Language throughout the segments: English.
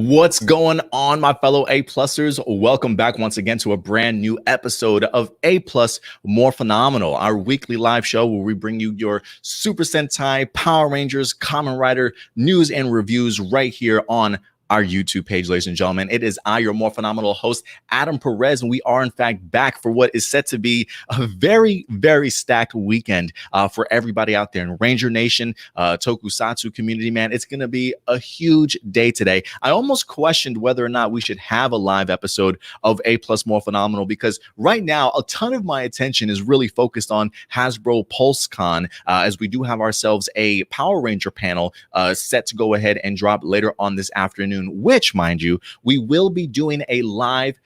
What's going on, my fellow A-Plusers? Welcome back once again to a brand new episode of A-Plus Morphinominal, our weekly live show where we bring you your Super Sentai, Power Rangers, Kamen Rider news and reviews right here on our YouTube page, ladies and gentlemen. It is I, your more phenomenal host, Adam Perez, and we are in fact back for what is set to be a very, very stacked weekend for everybody out there in Ranger Nation, Tokusatsu community, man. It's going to be a huge day today. I almost questioned whether or not we should have a live episode of A Plus More Phenomenal because right now a ton of my attention is really focused on Hasbro PulseCon as we do have ourselves a Power Ranger panel set to go ahead and drop later on this afternoon, which, mind you, we will be doing a live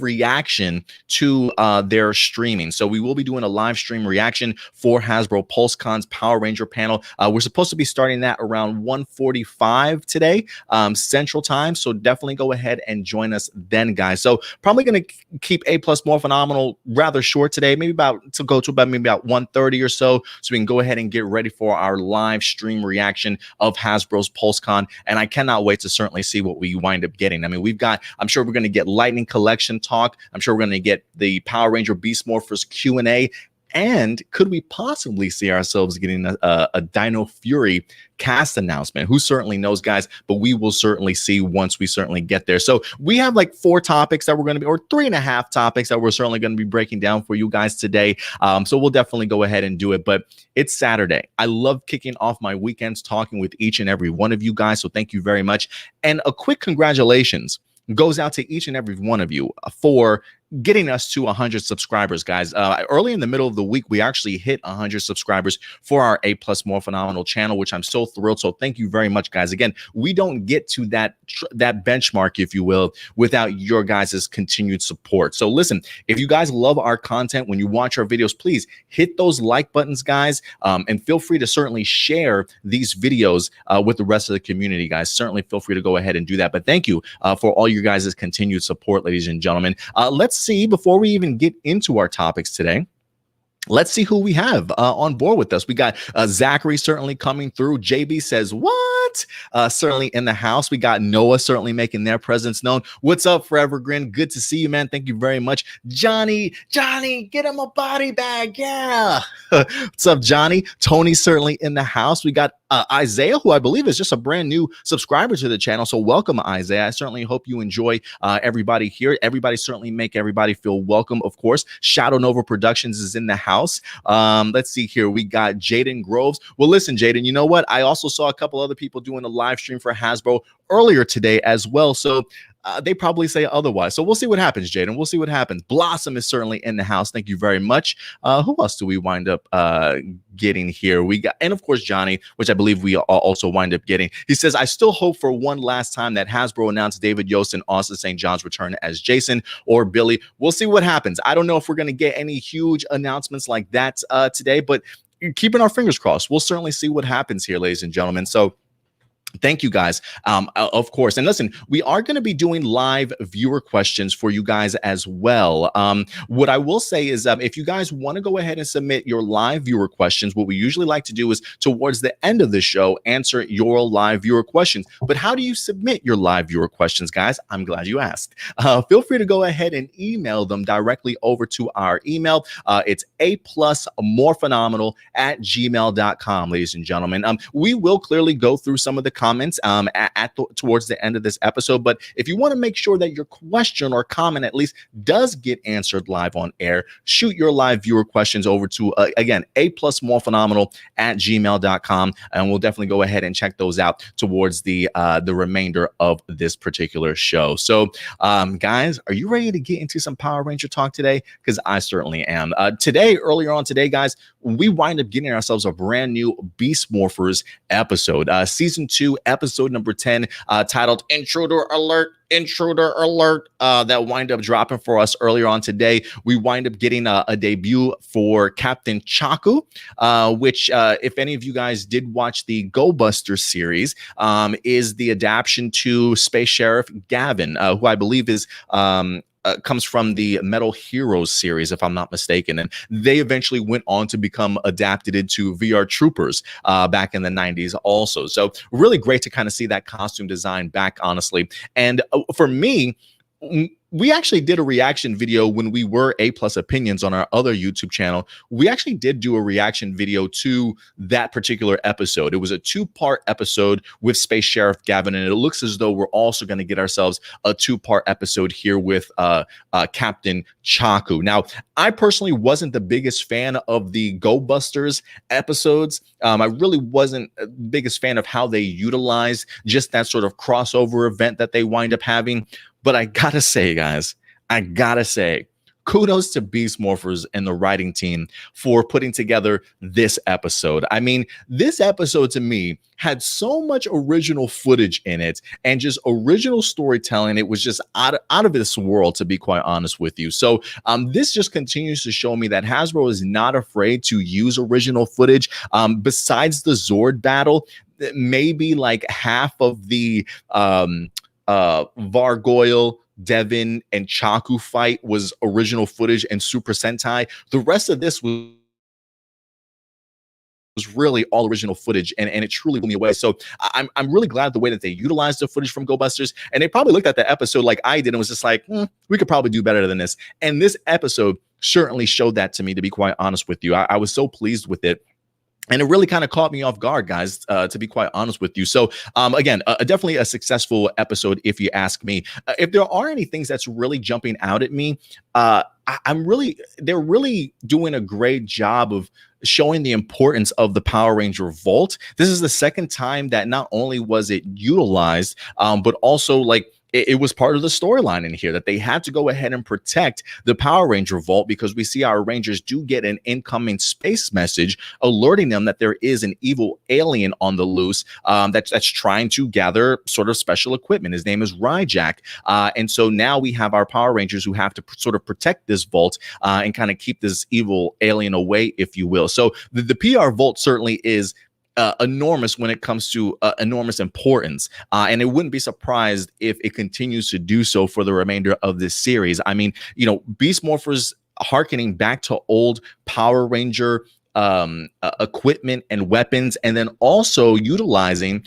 reaction to their streaming. So we will be doing a live stream reaction for Hasbro PulseCon's Power Ranger panel. We're supposed to be starting that around 1:45 today, Central Time. So definitely go ahead and join us then, guys. So probably going to keep A Plus More Phenomenal rather short today, maybe about 1:30 or so we can go ahead and get ready for our live stream reaction of Hasbro's PulseCon. And I cannot wait to certainly see what we wind up getting. I mean, I'm sure we're going to get Lightning Collection talk. I'm sure we're going to get the Power Ranger Beast Morphers Q&A. And could we possibly see ourselves getting a Dino Fury cast announcement? Who certainly knows, guys, but we will certainly see once we certainly get there. So we have like 4 topics that we're going to be, or 3.5 topics that we're certainly going to be breaking down for you guys today. So we'll definitely go ahead and do it, but it's Saturday. I love kicking off my weekends talking with each and every one of you guys. So thank you very much. And a quick congratulations goes out to each and every one of you for getting us to 100 subscribers, guys. Early in the middle of the week, we actually hit 100 subscribers for our A Plus More Phenomenal channel, which I'm so thrilled. So thank you very much, guys. Again, we don't get to that benchmark, if you will, without your guys' continued support. So listen, if you guys love our content, when you watch our videos, please hit those like buttons, guys, and feel free to certainly share these videos with the rest of the community, guys. Certainly feel free to go ahead and do that. But thank you for all you guys' continued support, ladies and gentlemen. Let's see, before we even get into our topics today, let's see who we have on board with us. We got Zachary certainly coming through. JB says, what? Certainly in the house. We got Noah certainly making their presence known. What's up, Forever Grin? Good to see you, man. Thank you very much. Johnny, get him a body bag. Yeah. What's up, Johnny? Tony certainly in the house. We got Isaiah, who I believe is just a brand new subscriber to the channel. So welcome, Isaiah. I certainly hope you enjoy everybody here. Everybody certainly make everybody feel welcome, of course. Shadow Nova Productions is in the house. Let's see here. We got Jaden Groves. Well, listen, Jaden, you know what? I also saw a couple other people doing a live stream for Hasbro earlier today as well. So they probably say otherwise. So we'll see what happens, Jaden. We'll see what happens. Blossom is certainly in the house. Thank you very much. Who else do we wind up getting here? We got, and of course, Johnny, which I believe we also wind up getting. He says, I still hope for one last time that Hasbro announced David Yost and Austin St. John's return as Jason or Billy. We'll see what happens. I don't know if we're going to get any huge announcements like that today, but keeping our fingers crossed. We'll certainly see what happens here, ladies and gentlemen. So thank you, guys, of course. And listen, we are going to be doing live viewer questions for you guys as well. What I will say is if you guys want to go ahead and submit your live viewer questions, what we usually like to do is towards the end of the show, answer your live viewer questions. But how do you submit your live viewer questions, guys? I'm glad you asked. Feel free to go ahead and email them directly over to our email. It's aplusmorephenomenal@gmail.com, ladies and gentlemen. We will clearly go through some of the comments towards the end of this episode, but if you want to make sure that your question or comment at least does get answered live on air, shoot your live viewer questions over to again aplusmorephenomenal@gmail.com, and we'll definitely go ahead and check those out towards the remainder of this particular show. So guys, are you ready to get into some Power Ranger talk today? Because I certainly am. Earlier on today, guys, we wind up getting ourselves a brand new Beast Morphers episode, season 2, episode number 10, titled Intruder Alert. Intruder Alert that wind up dropping for us earlier on today. We wind up getting a debut for Captain Chaku, which, if any of you guys did watch the Go Busters series, is the adaptation to Space Sheriff Gavin, who I believe is comes from the Metal Heroes series, if I'm not mistaken. And they eventually went on to become adapted into VR Troopers back in the 90s also. So really great to kind of see that costume design back, honestly. And for me, we actually did a reaction video when we were APlus Opinions on our other YouTube channel. We actually did do a reaction video to that particular episode. It was a 2-part episode with Space Sheriff Gavin, and it looks as though we're also going to get ourselves a 2-part episode here with Captain Chaku. Now, I personally wasn't the biggest fan of the Go Busters episodes. I really wasn't the biggest fan of how they utilize just that sort of crossover event that they wind up having. But I gotta say, guys, kudos to Beast Morphers and the writing team for putting together this episode. I mean, this episode to me had so much original footage in it and just original storytelling. It was just out of this world, to be quite honest with you. So this just continues to show me that Hasbro is not afraid to use original footage. Besides the Zord battle, maybe like half of the Vargoyle, Devin, and Chaku fight was original footage and Super Sentai. The rest of this was really all original footage, and it truly blew me away. So I'm really glad the way that they utilized the footage from Go Busters, and they probably looked at the episode like I did and was just like, we could probably do better than this. And this episode certainly showed that to me, to be quite honest with you. I was so pleased with it. And it really kind of caught me off guard, guys, to be quite honest with you. So, again, definitely a successful episode, if you ask me. If there are any things that's really jumping out at me, they're really doing a great job of showing the importance of the Power Ranger Vault. This is the second time that not only was it utilized, but also like it was part of the storyline in here that they had to go ahead and protect the Power Ranger Vault, because we see our Rangers do get an incoming space message alerting them that there is an evil alien on the loose that's trying to gather sort of special equipment. His name is Ryjack. And so now we have our Power Rangers who have to sort of protect this vault and kind of keep this evil alien away, if you will. So the PR Vault certainly is enormous when it comes to enormous importance, and it wouldn't be surprised if it continues to do so for the remainder of this series. I mean, you know, Beast Morphers harkening back to old Power Ranger equipment and weapons, and then also utilizing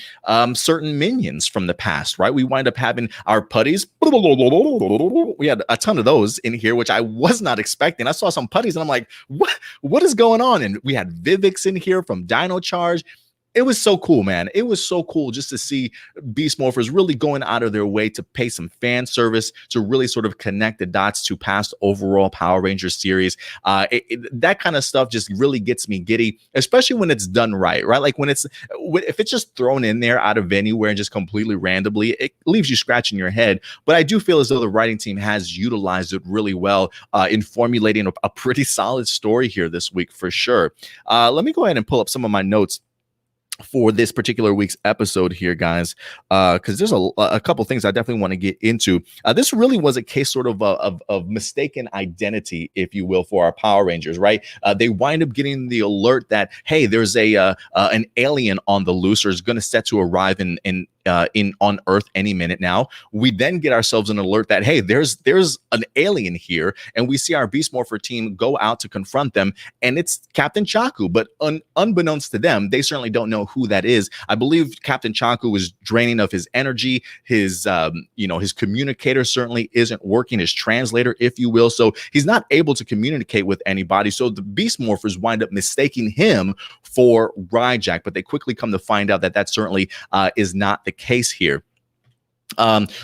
certain minions from the past, right? We wind up having our putties. We had a ton of those in here, which I was not expecting. I saw some putties and I'm like, what is going on? And we had Vivix in here from Dino Charge. It was so cool, man. It was so cool just to see Beast Morphers really going out of their way to pay some fan service, to really sort of connect the dots to past overall Power Rangers series. That kind of stuff just really gets me giddy, especially when it's done right? Like if it's just thrown in there out of anywhere and just completely randomly, it leaves you scratching your head. But I do feel as though the writing team has utilized it really well in formulating a pretty solid story here this week for sure. Let me go ahead and pull up some of my notes for this particular week's episode here, guys, because there's a couple things I definitely want to get into. This really was a case sort of mistaken identity, if you will, for our Power Rangers, right? They wind up getting the alert that, hey, there's an alien on the loose, or is going to set to arrive on Earth any minute now. We then get ourselves an alert that, hey, there's an alien here, and we see our Beast Morpher team go out to confront them, and it's Captain Chaku. But unbeknownst to them, they certainly don't know who that is. I believe Captain Chaku is draining of his energy. His communicator certainly isn't working, his translator, if you will. So he's not able to communicate with anybody. So the Beast Morphers wind up mistaking him for Ryjack, but they quickly come to find out that certainly is not the case here.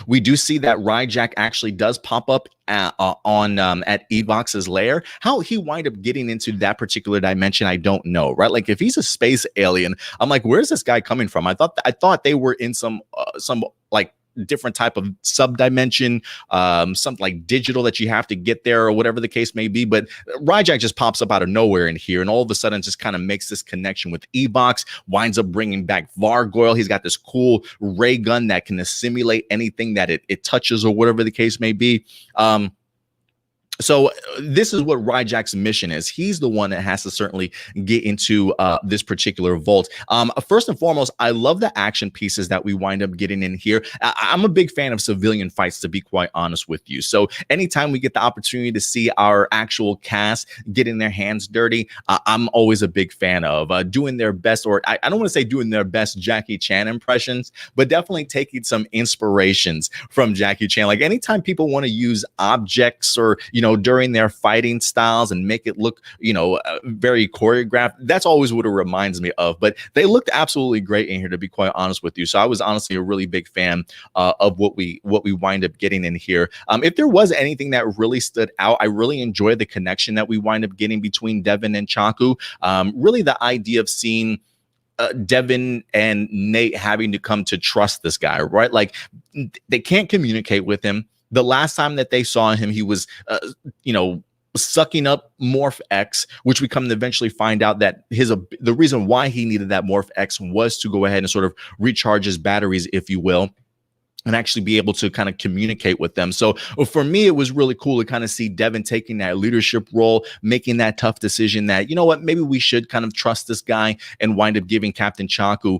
We do see that Ryjack actually does pop up at Evox's lair. How he wind up getting into that particular dimension, I don't know, right? Like if he's a space alien, I'm like, where's this guy coming from? I thought they were in some like different type of sub-dimension, something like digital that you have to get there or whatever the case may be. But Ryjack just pops up out of nowhere in here, and all of a sudden just kind of makes this connection with Ebox, winds up bringing back Vargoyle. He's got this cool ray gun that can assimilate anything that it touches or whatever the case may be. So this is what Ryjack's mission is. He's the one that has to certainly get into this particular vault. First and foremost, I love the action pieces that we wind up getting in here. I'm a big fan of civilian fights, to be quite honest with you. So anytime we get the opportunity to see our actual cast getting their hands dirty, I'm always a big fan of doing their best, or I don't want to say doing their best Jackie Chan impressions, but definitely taking some inspirations from Jackie Chan. Like anytime people want to use objects or, during their fighting styles and make it look, very choreographed, that's always what it reminds me of. But they looked absolutely great in here, to be quite honest with you. So I was honestly a really big fan of what we wind up getting in here. If there was anything that really stood out, I really enjoyed the connection that we wind up getting between Devin and Chaku. Really the idea of seeing Devin and Nate having to come to trust this guy, right? Like they can't communicate with him. The last time that they saw him, he was, sucking up Morph X, which we come to eventually find out that the reason why he needed that Morph X was to go ahead and sort of recharge his batteries, if you will, and actually be able to kind of communicate with them. So for me, it was really cool to kind of see Devin taking that leadership role, making that tough decision that, maybe we should kind of trust this guy, and wind up giving Captain Chaku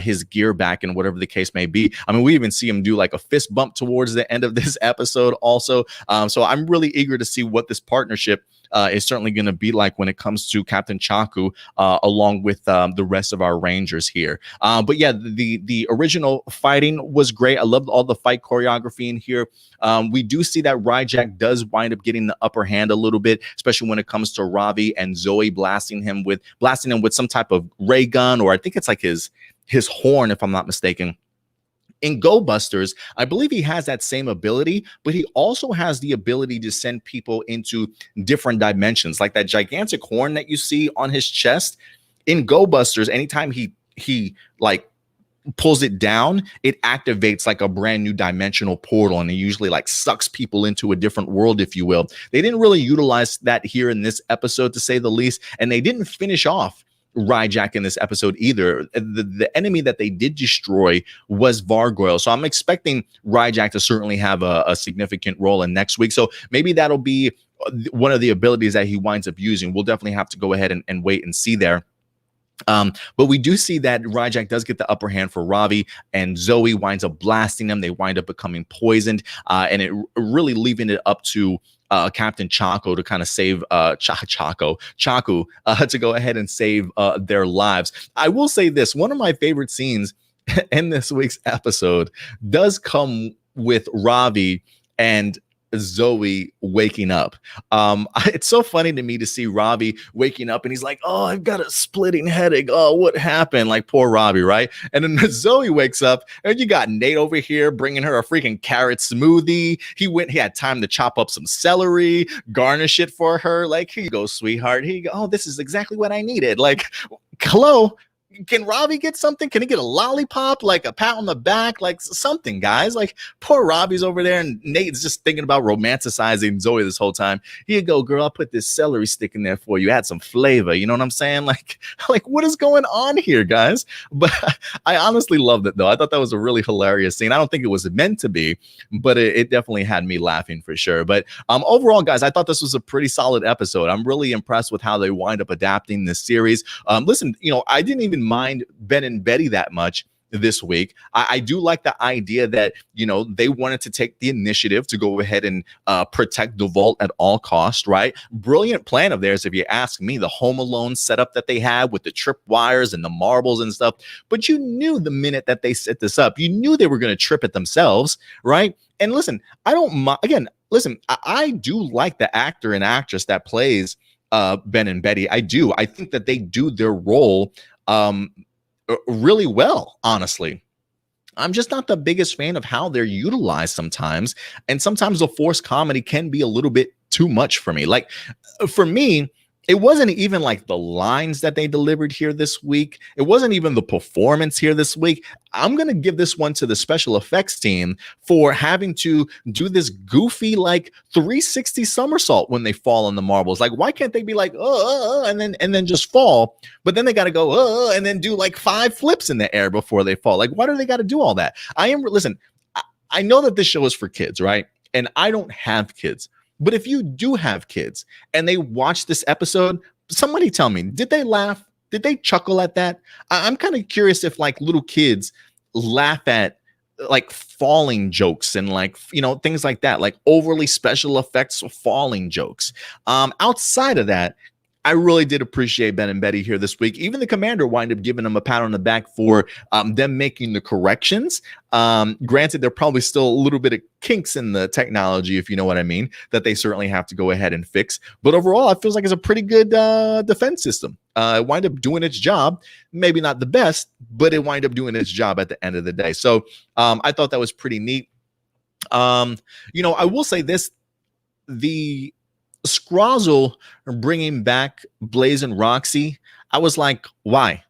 his gear back and whatever the case may be. I mean, we even see him do like a fist bump towards the end of this episode also. So I'm really eager to see what this partnership is certainly going to be like when it comes to Captain Chaku, along with the rest of our Rangers here. But yeah, the original fighting was great. I loved all the fight choreography in here. We do see that Ryjack does wind up getting the upper hand a little bit, especially when it comes to Ravi and Zoe blasting him with some type of ray gun, or I think it's like his horn, if I'm not mistaken. In Go Busters, I believe he has that same ability, but he also has the ability to send people into different dimensions, like that gigantic horn that you see on his chest. In Go Busters, anytime he like pulls it down, it activates like a brand new dimensional portal, and it usually like sucks people into a different world, if you will. They didn't really utilize that here in this episode, to say the least, and they didn't finish off Ryjack in this episode either. The enemy that they did destroy was Vargoyle, so I'm expecting Ryjack to certainly have a significant role in next week. So maybe that'll be one of the abilities that he winds up using. We'll definitely have to go ahead and wait and see there. But we do see that Ryjack does get the upper hand for Ravi, and Zoe winds up blasting them. They wind up becoming poisoned, and it really leaving it up to Captain Chaku to kind of save Chaku to go ahead and save their lives. I will say this: one of my favorite scenes in this week's episode does come with Ravi and Zoe waking up. It's so funny to me to see Ravi waking up and he's like, "Oh, I've got a splitting headache. Oh, what happened?" Like poor Ravi, right? And then Zoe wakes up and you got Nate over here bringing her a freaking carrot smoothie. He had time to chop up some celery, garnish it for her. Like, here you go, sweetheart. Here you go. Oh, this is exactly what I needed. Like, hello. Can Ravi get something? Can he get a lollipop, like a pat on the back, like something, guys? Like poor Ravi's over there, and Nate's just thinking about romanticizing Zoe this whole time. Here you go, girl. I'll put this celery stick in there for you. Add some flavor. You know what I'm saying? Like what is going on here, guys? But I honestly loved it, though. I thought that was a really hilarious scene. I don't think it was meant to be, but it definitely had me laughing for sure. But overall, guys, I thought this was a pretty solid episode. I'm really impressed with how they wind up adapting this series. Listen, I didn't even mind Ben and Betty that much this week. I do like the idea that, they wanted to take the initiative to go ahead and protect the vault at all costs, right? Brilliant plan of theirs, if you ask me. The Home Alone setup that they had with the trip wires and the marbles and stuff. But you knew the minute that they set this up, you knew they were going to trip it themselves, right? And listen, I don't mind. Again, listen, I do like the actor and actress that plays Ben and Betty. I do. I think that they do their role really well, honestly. I'm just not the biggest fan of how they're utilized sometimes. And sometimes the forced comedy can be a little bit too much for me. Like, for me, it wasn't even like the lines that they delivered here this week. It wasn't even the performance here this week. I'm going to give this one to the special effects team for having to do this goofy like 360 somersault when they fall on the marbles. Like, why can't they be like, and then just fall? But then they got to go, and then do like 5 flips in the air before they fall. Like, why do they got to do all that? Listen, I know that this show is for kids, right? And I don't have kids. But if you do have kids and they watch this episode, somebody tell me, did they laugh? Did they chuckle at that? I'm kind of curious if like little kids laugh at like falling jokes and like, things like that, like overly special effects falling jokes. Outside of that, I really did appreciate Ben and Betty here this week. Even the commander wound up giving them a pat on the back for them making the corrections. Granted, there are probably still a little bit of kinks in the technology, if you know what I mean, that they certainly have to go ahead and fix. But overall, it feels like it's a pretty good defense system. It wind up doing its job. Maybe not the best, but it wind up doing its job at the end of the day. So I thought that was pretty neat. I will say this, the Scrozzle bringing back Blaze and Roxy, I was like, why?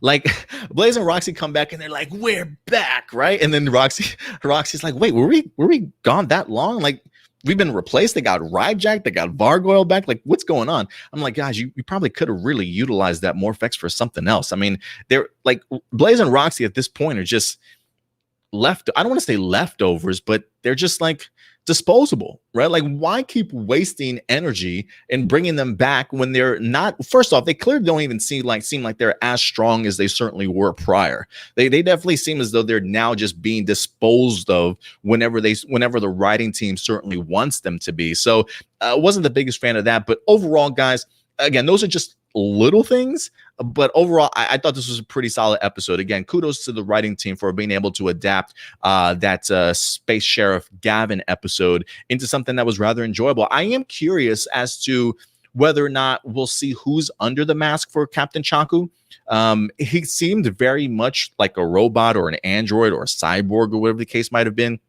Like Blaze and Roxy come back and they're like, we're back, right? And then Roxy's like, wait, were we gone that long? Like, we've been replaced. They got Ryjack, they got Vargoyle back. Like, what's going on? I'm like, guys, you probably could have really utilized that Morphex for something else. I mean, they're like, Blaze and Roxy at this point are just I don't want to say leftovers, but they're just like disposable, right? Like, why keep wasting energy and bringing them back when they're not? First off, they clearly don't even seem like they're as strong as they certainly were prior. They definitely seem as though they're now just being disposed of whenever the writing team certainly wants them to be. So wasn't the biggest fan of that. But overall, guys, again, those are just little things, but overall, I thought this was a pretty solid episode. Again, kudos to the writing team for being able to adapt that Space Sheriff Gavin episode into something that was rather enjoyable. I am curious as to whether or not we'll see who's under the mask for Captain Chaku. He seemed very much like a robot or an android or a cyborg or whatever the case might have been.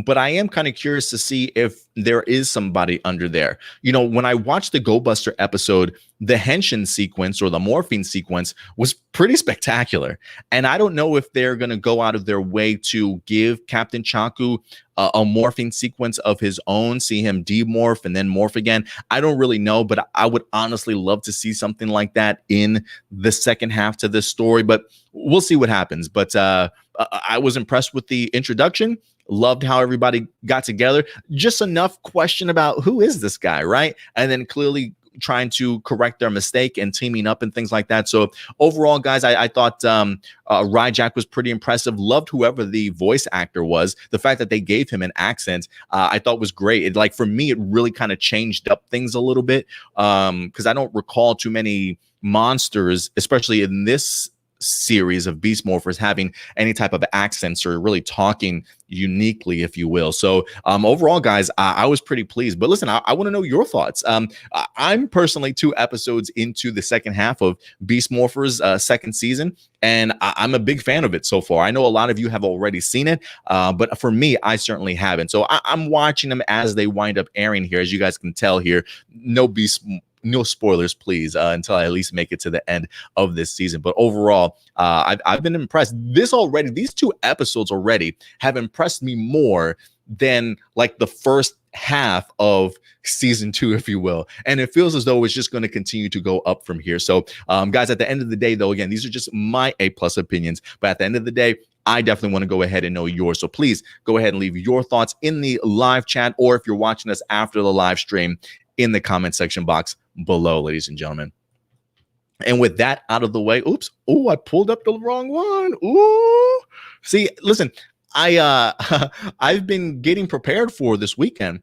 But I am kind of curious to see if there is somebody under there. When I watched the Go Buster episode, the Henshin sequence or the morphine sequence was pretty spectacular. And I don't know if they're going to go out of their way to give Captain Chaku a morphing sequence of his own, see him demorph and then morph again. I don't really know, but I would honestly love to see something like that in the second half to this story. But we'll see what happens. But I was impressed with the introduction. Loved how everybody got together. Just enough question about who is this guy, right? And then clearly trying to correct their mistake and teaming up and things like that. So overall, guys, I thought Ryjack was pretty impressive. Loved whoever the voice actor was. The fact that they gave him an accent, I thought was great. For me, it really kind of changed up things a little bit because I don't recall too many monsters, especially in this series of Beast Morphers, having any type of accents or really talking uniquely, if you will. So overall, guys, I was pretty pleased. But listen, I want to know your thoughts. I'm personally 2 episodes into the second half of Beast Morphers second season, and I'm a big fan of it so far. I know a lot of you have already seen it, but for me, I certainly haven't. So I'm watching them as they wind up airing here. As you guys can tell here, no spoilers, please, until I at least make it to the end of this season. But overall, I've been impressed. These 2 episodes already have impressed me more than like the first half of season 2, if you will. And it feels as though it's just going to continue to go up from here. So, guys, at the end of the day, though, again, these are just my A+ opinions. But at the end of the day, I definitely want to go ahead and know yours. So please go ahead and leave your thoughts in the live chat, or if you're watching us after the live stream, in the comment section box below, ladies and gentlemen. And with that out of the way, I pulled up the wrong one. See, listen, I've been getting prepared for this weekend,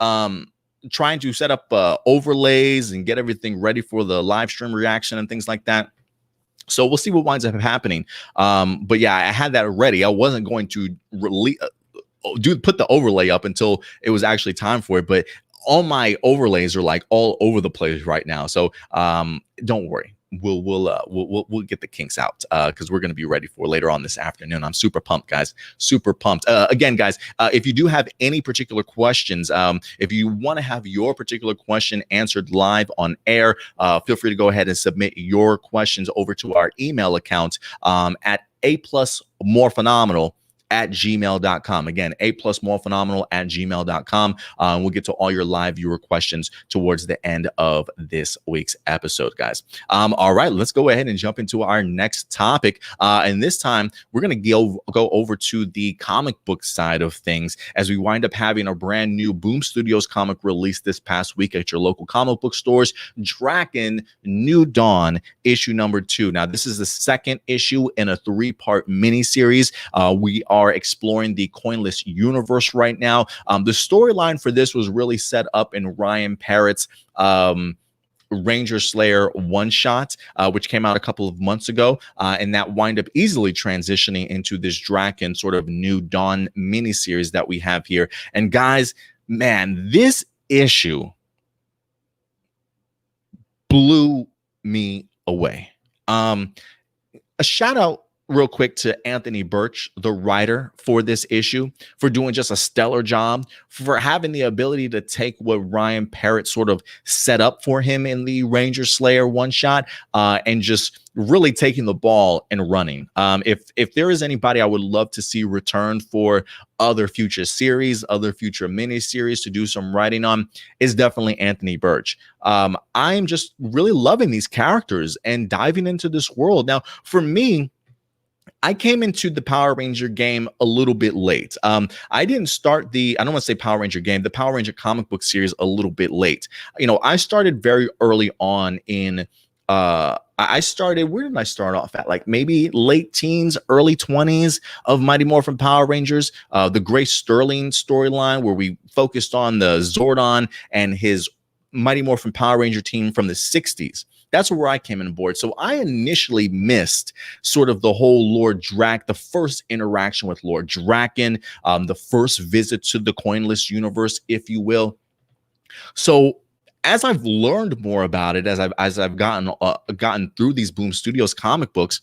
trying to set up overlays and get everything ready for the live stream reaction and things like that. So we'll see what winds up happening. But yeah, I had that ready. I wasn't going to put the overlay up until it was actually time for it, but all my overlays are like all over the place right now. So don't worry. we'll get the kinks out because we're going to be ready for later on this afternoon. I'm super pumped, guys. Super pumped. Again, guys, if you do have any particular questions, if you want to have your particular question answered live on air, feel free to go ahead and submit your questions over to our email account at APlus Morphinominal at gmail.com. Again, APlusMorphinominal at gmail.com. We'll get to all your live viewer questions towards the end of this week's episode, guys. All right, let's go ahead and jump into our next topic. And this time, we're going to go over to the comic book side of things as we wind up having a brand new Boom Studios comic released this past week at your local comic book stores. Drakkon New Dawn, issue number 2. Now, this is the second issue in a 3-part miniseries. We are exploring the coinless universe right now. The storyline for this was really set up in Ryan Parrott's Ranger Slayer one-shot, which came out a couple of months ago, and that wind up easily transitioning into this Drakkon sort of New Dawn miniseries that we have here. And guys, man, this issue blew me away. A shout out real quick to Anthony Birch, the writer for this issue, for doing just a stellar job, for having the ability to take what Ryan Parrott sort of set up for him in the Ranger Slayer one-shot and just really taking the ball and running. If there is anybody I would love to see return for other future series, other future miniseries to do some writing on, is definitely Anthony Birch. I'm just really loving these characters and diving into this world. Now, for me, I came into the Power Ranger game a little bit late. I didn't start I don't want to say Power Ranger game, the Power Ranger comic book series a little bit late. You know, I started very early on in, I started, where did I start off at? Like maybe late teens, early 20s of Mighty Morphin Power Rangers, the Grace Sterling storyline where we focused on the Zordon and his Mighty Morphin Power Ranger team from the 60s. That's where I came on board. So I initially missed sort of the whole Lord the first interaction with Lord Drakkon, the first visit to the coinless universe, if you will. So as I've learned more about it, as I've gotten through these Boom Studios comic books,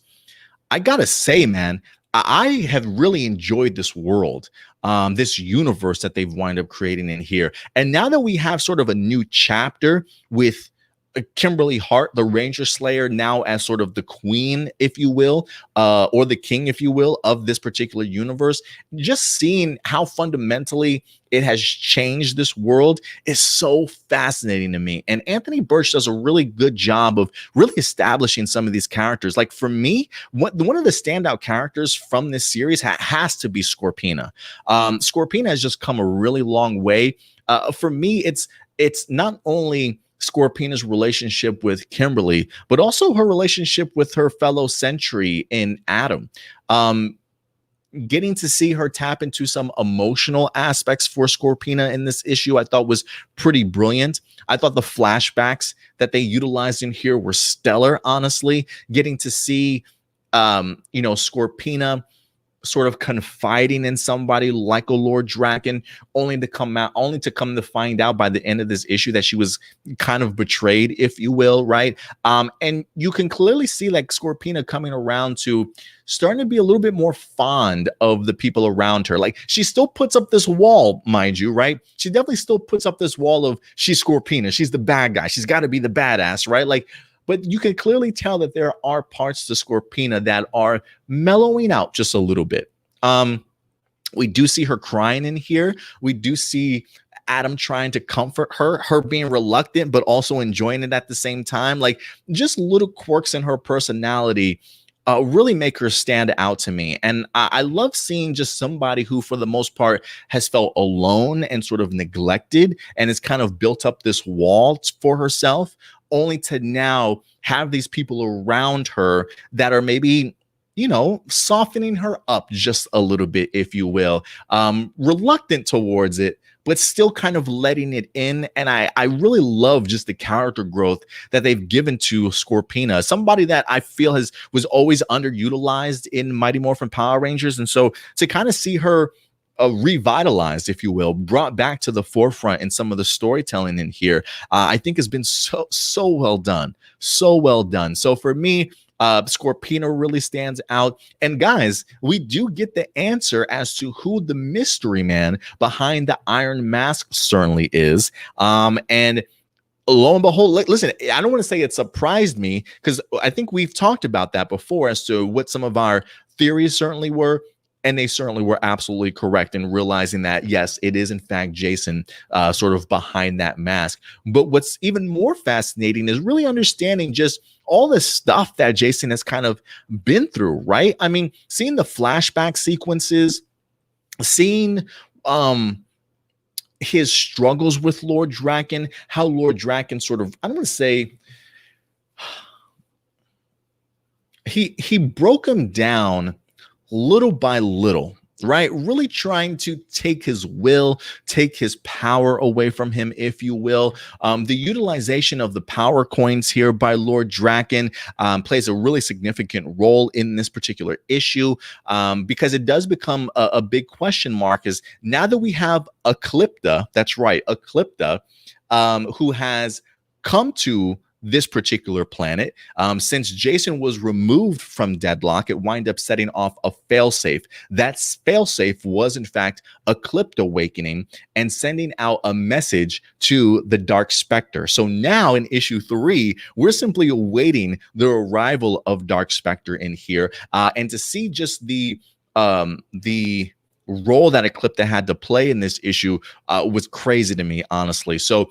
I gotta say, man, I have really enjoyed this world, this universe that they've wound up creating in here. And now that we have sort of a new chapter with Kimberly Hart, the Ranger Slayer, now as sort of the queen, if you will, or the king, if you will, of this particular universe, just seeing how fundamentally it has changed this world is so fascinating to me. And Anthony Birch does a really good job of really establishing some of these characters. Like for me, one of the standout characters from this series has to be Scorpina. Scorpina has just come a really long way. For me, it's not only Scorpina's relationship with Kimberly, but also her relationship with her fellow Sentry in Adam. Getting to see her tap into some emotional aspects for Scorpina in this issue, I thought was pretty brilliant. I thought the flashbacks that they utilized in here were stellar, honestly. Getting to see, Scorpina sort of confiding in somebody like a Lord Drakkon, only to come to find out by the end of this issue that she was kind of betrayed, if you will, right? And you can clearly see like Scorpina coming around to starting to be a little bit more fond of the people around her. Like she still puts up this wall, mind you, right? She definitely still puts up this wall of she's Scorpina, she's the bad guy, she's got to be the badass, right? Like, but you can clearly tell that there are parts to Scorpina that are mellowing out just a little bit. We do see her crying in here. We do see Adam trying to comfort her being reluctant, but also enjoying it at the same time. Like just little quirks in her personality really make her stand out to me. And I love seeing just somebody who, for the most part, has felt alone and sort of neglected and has kind of built up this wall for herself, only to now have these people around her that are maybe, softening her up just a little bit, if you will, reluctant towards it, but still kind of letting it in. And I really love just the character growth that they've given to Scorpina, somebody that I feel was always underutilized in Mighty Morphin Power Rangers. And so to kind of see her revitalized, if you will, brought back to the forefront in some of the storytelling in here, I think has been so well done, so well done. So for me, Scorpino really stands out. And guys, we do get the answer as to who the mystery man behind the Iron Mask certainly is. And lo and behold, listen, I don't want to say it surprised me, because I think we've talked about that before as to what some of our theories certainly were. And they certainly were absolutely correct in realizing that, yes, it is in fact Jason sort of behind that mask. But what's even more fascinating is really understanding just all the stuff that Jason has kind of been through, right? I mean, seeing the flashback sequences, seeing his struggles with Lord Drakkon, how Lord Drakkon sort of, I don't want to say, he broke him down little by little, right? Really trying to take his will, take his power away from him, if you will. The utilization of the power coins here by Lord Drakkon plays a really significant role in this particular issue, because it does become a big question mark. Is now that we have Eclipta, that's right, Eclipta, who has come to this particular planet. Since Jason was removed from Deadlock, it wind up setting off a failsafe. That failsafe was, in fact, Eclipse awakening and sending out a message to the Dark Spectre. So now in issue 3, we're simply awaiting the arrival of Dark Spectre in here, and to see just the role that Eclipta had to play in this issue was crazy to me, honestly. So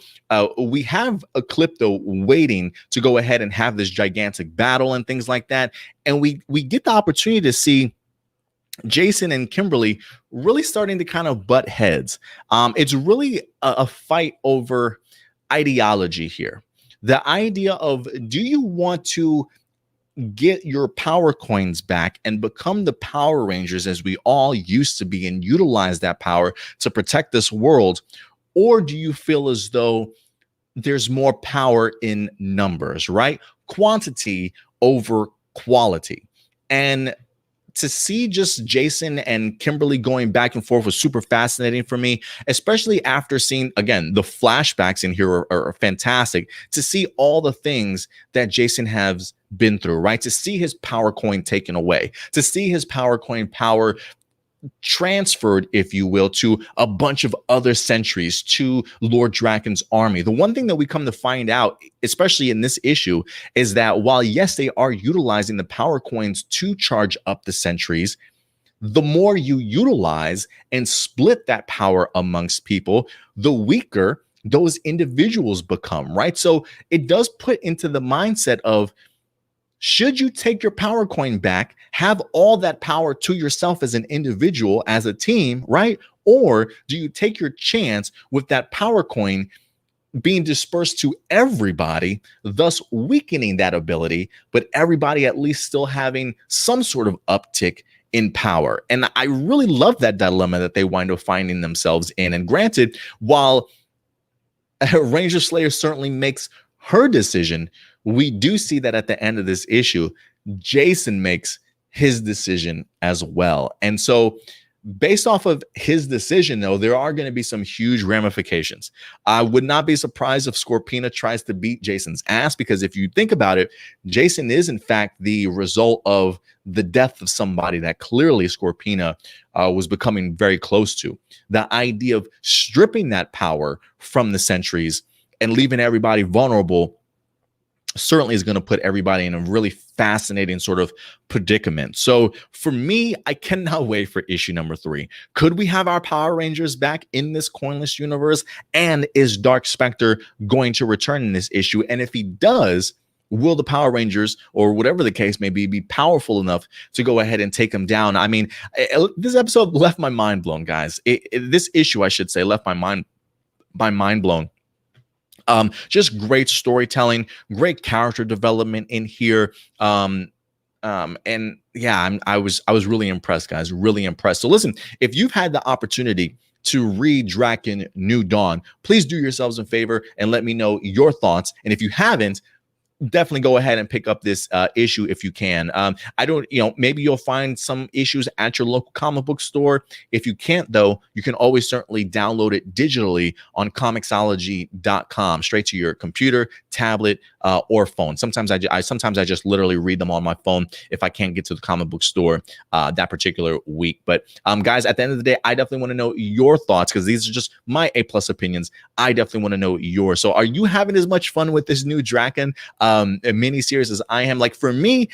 we have Eclipta waiting to go ahead and have this gigantic battle and things like that. And we get the opportunity to see Jason and Kimberly really starting to kind of butt heads. It's really a fight over ideology here. The idea of, do you want to get your power coins back and become the Power Rangers as we all used to be and utilize that power to protect this world? Or do you feel as though there's more power in numbers, right? Quantity over quality. And to see just Jason and Kimberly going back and forth was super fascinating for me, especially after seeing, again, the flashbacks in here are fantastic. To see all the things that Jason has been through, right? To see his power coin taken away, to see his power coin power transferred, if you will, to a bunch of other sentries, to Lord Drakkon's army. The one thing that we come to find out, especially in this issue, is that while, yes, they are utilizing the power coins to charge up the sentries, the more you utilize and split that power amongst people, the weaker those individuals become, right? So it does put into the mindset of, should you take your power coin back, have all that power to yourself as an individual, as a team, right? Or do you take your chance with that power coin being dispersed to everybody, thus weakening that ability, but everybody at least still having some sort of uptick in power? And I really love that dilemma that they wind up finding themselves in. And granted, while Ranger Slayer certainly makes her decision, we do see that at the end of this issue, Jason makes his decision as well. And so based off of his decision, though, there are going to be some huge ramifications. I would not be surprised if Scorpina tries to beat Jason's ass, because if you think about it, Jason is in fact the result of the death of somebody that clearly Scorpina was becoming very close to. The idea of stripping that power from the sentries and leaving everybody vulnerable certainly is going to put everybody in a really fascinating sort of predicament. So for me, I cannot wait for issue number 3. Could we have our Power Rangers back in this coinless universe? And is Dark Spectre going to return in this issue? And if he does, will the Power Rangers, or whatever the case may be powerful enough to go ahead and take him down? I mean, this episode left my mind blown, guys. This issue, I should say, left my mind blown. Just great storytelling, great character development in here. And yeah, I was really impressed, guys, really impressed. So listen, if you've had the opportunity to read Drakkon New Dawn, please do yourselves a favor and let me know your thoughts. And if you haven't, definitely go ahead and pick up this issue if you can. I don't, maybe you'll find some issues at your local comic book store. If you can't, though, you can always certainly download it digitally on Comixology.com, straight to your computer, tablet, or phone. Sometimes I just literally read them on my phone if I can't get to the comic book store that particular week. But guys, at the end of the day, I definitely want to know your thoughts, because these are just my A+ opinions. I definitely want to know yours. So are you having as much fun with this new Drakkon mini series as I am? Like, for me,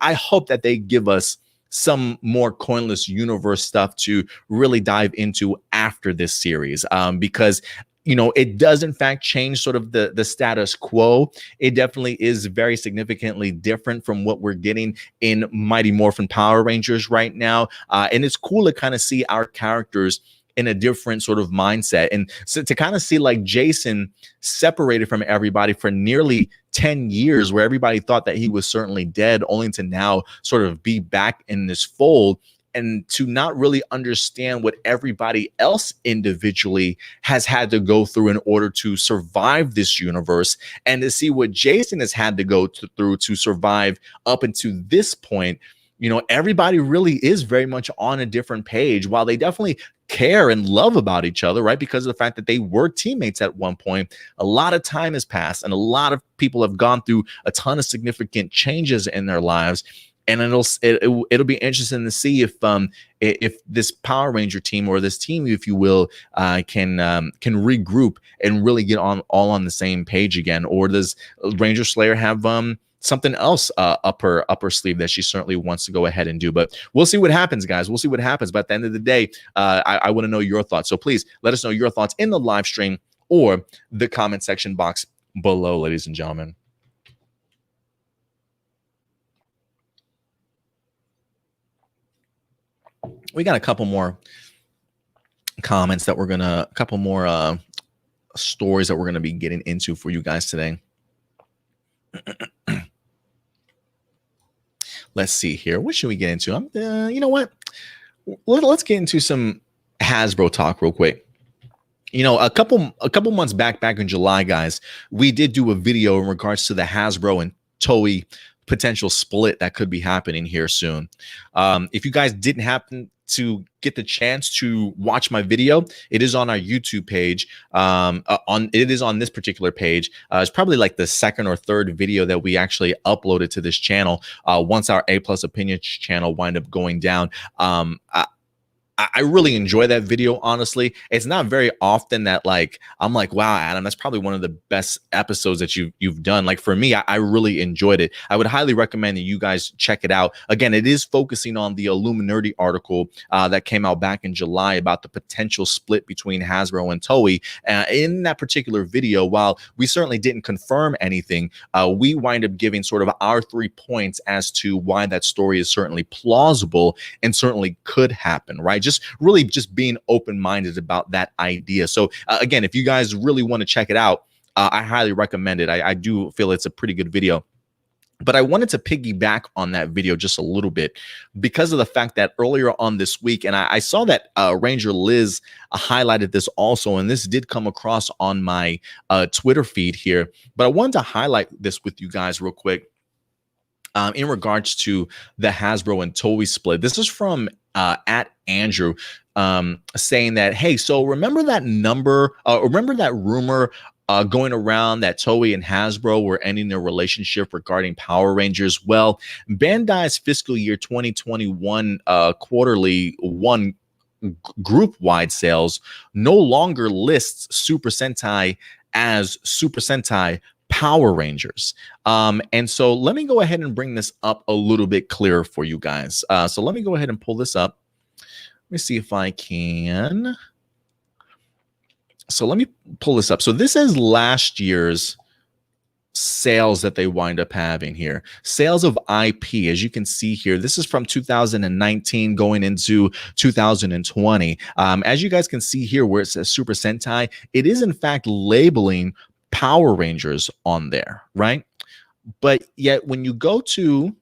I hope that they give us some more Coinless universe stuff to really dive into after this series, because it does in fact change sort of the status quo. It definitely is very significantly different from what we're getting in Mighty Morphin Power Rangers right now. And it's cool to kind of see our characters in a different sort of mindset, and so to kind of see like Jason separated from everybody for nearly 10 years, where everybody thought that he was certainly dead, only to now sort of be back in this fold, and to not really understand what everybody else individually has had to go through in order to survive this universe, and to see what Jason has had to go through to survive up until this point. Everybody really is very much on a different page. While they definitely care and love about each other, right, because of the fact that they were teammates at one point, a lot of time has passed, and a lot of people have gone through a ton of significant changes in their lives. And it'll be interesting to see if this Power Ranger team, or this team, if you will, can regroup and really get all on the same page again, or does Ranger Slayer have something else up her sleeve that she certainly wants to go ahead and do? But we'll see what happens, guys. We'll see what happens. But at the end of the day, I want to know your thoughts. So please let us know your thoughts in the live stream or the comment section box below, ladies and gentlemen. We got a couple more comments that a couple more stories that we're gonna be getting into for you guys today. Let's see here. What should we get into? You know what? Let's get into some Hasbro talk real quick. A couple months back in July, guys, we did do a video in regards to the Hasbro and Toei potential split that could be happening here soon. If you guys didn't happen to get the chance to watch my video, it is on our YouTube page. It is on this particular page. It's probably like the second or third video that we actually uploaded to this channel once our A+ opinion channel wind up going down. I really enjoy that video, honestly. It's not very often that I'm like, wow, Adam, that's probably one of the best episodes that you've done. Like, for me, I really enjoyed it. I would highly recommend that you guys check it out. Again, it is focusing on the Illuminati article that came out back in July about the potential split between Hasbro and Toei. In that particular video, while we certainly didn't confirm anything, we wind up giving sort of our 3 points as to why that story is certainly plausible and certainly could happen, right? Just being open-minded about that idea. So again, if you guys really want to check it out, I highly recommend it. I do feel it's a pretty good video. But I wanted to piggyback on that video just a little bit because of the fact that earlier on this week, and I saw that Ranger Liz highlighted this also, and this did come across on my Twitter feed here. But I wanted to highlight this with you guys real quick. In regards to the Hasbro and Toei split. This is from at Andrew saying that, hey, so remember that rumor going around that Toei and Hasbro were ending their relationship regarding Power Rangers? Well, Bandai's fiscal year 2021 quarterly one group-wide sales no longer lists Super Sentai as Super Sentai Power Rangers. And so let me go ahead and bring this up a little bit clearer for you guys. So let me go ahead and pull this up. Let me see if I can. So let me pull this up. So this is last year's sales that they wind up having here. Sales of IP, as you can see here, this is from 2019 going into 2020. As you guys can see here where it says Super Sentai, it is in fact labeling Power Rangers on there, right? But yet when you go to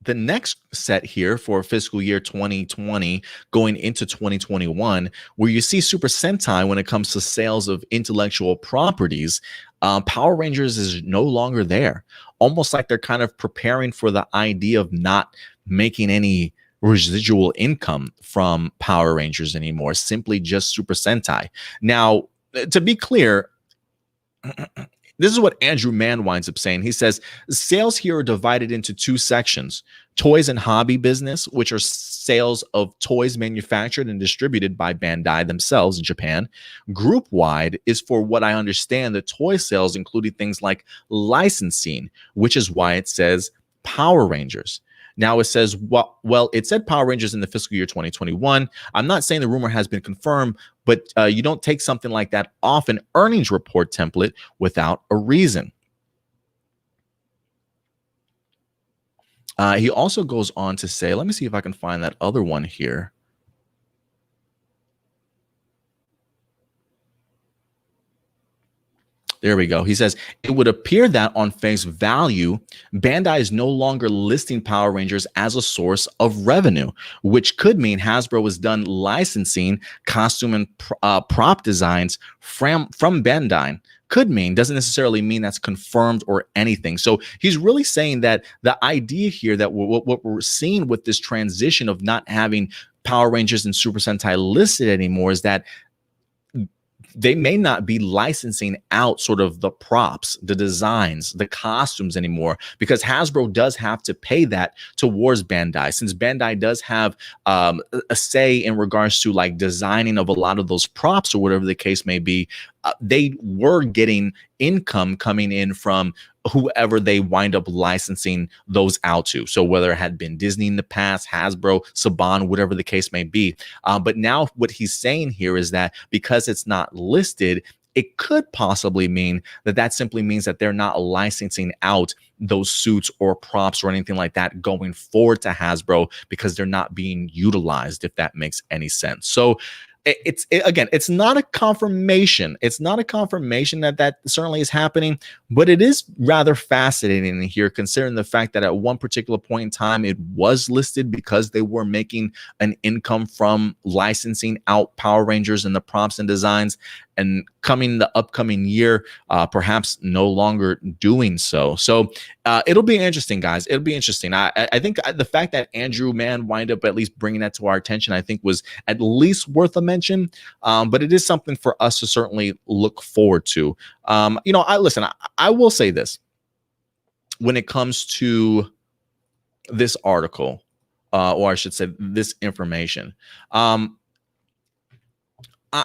the next set here for fiscal year 2020 going into 2021, where you see Super Sentai when it comes to sales of intellectual properties, Power Rangers is no longer there. Almost like they're kind of preparing for the idea of not making any residual income from Power Rangers anymore, simply just Super Sentai. Now, to be clear, this is what Andrew Mann winds up saying. He says, sales here are divided into two sections: toys and hobby business, which are sales of toys manufactured and distributed by Bandai themselves in Japan. Group wide is, for what I understand, the toy sales, including things like licensing, which is why it says Power Rangers. Now it says, well, it said Power Rangers in the fiscal year 2021. I'm not saying the rumor has been confirmed, but you don't take something like that off an earnings report template without a reason. He also goes on to say, let me see if I can find that other one here. There we go. He says, it would appear that on face value, Bandai is no longer listing Power Rangers as a source of revenue, which could mean Hasbro is done licensing costume and prop designs from Bandai. Could mean, doesn't necessarily mean that's confirmed or anything. So he's really saying that the idea here that what we're seeing with this transition of not having Power Rangers and Super Sentai listed anymore is that they may not be licensing out sort of the props, the designs, the costumes anymore, because Hasbro does have to pay that towards Bandai. Since Bandai does have a say in regards to like designing of a lot of those props or whatever the case may be, they were getting income coming in from whoever they wind up licensing those out to. So whether it had been Disney in the past, Hasbro, Saban, whatever the case may be. But now what he's saying here is that because it's not listed, it could possibly mean that simply means that they're not licensing out those suits or props or anything like that going forward to Hasbro because they're not being utilized, if that makes any sense. So it's not a confirmation. It's not a confirmation that certainly is happening, but it is rather fascinating here, considering the fact that at one particular point in time, it was listed because they were making an income from licensing out Power Rangers and the props and designs, and coming the upcoming year, perhaps no longer doing so. So it'll be interesting, guys. It'll be interesting. I think the fact that Andrew Mann wind up at least bringing that to our attention, I think was at least worth a mention. But it is something for us to certainly look forward to. I will say this when it comes to this article, or I should say this information.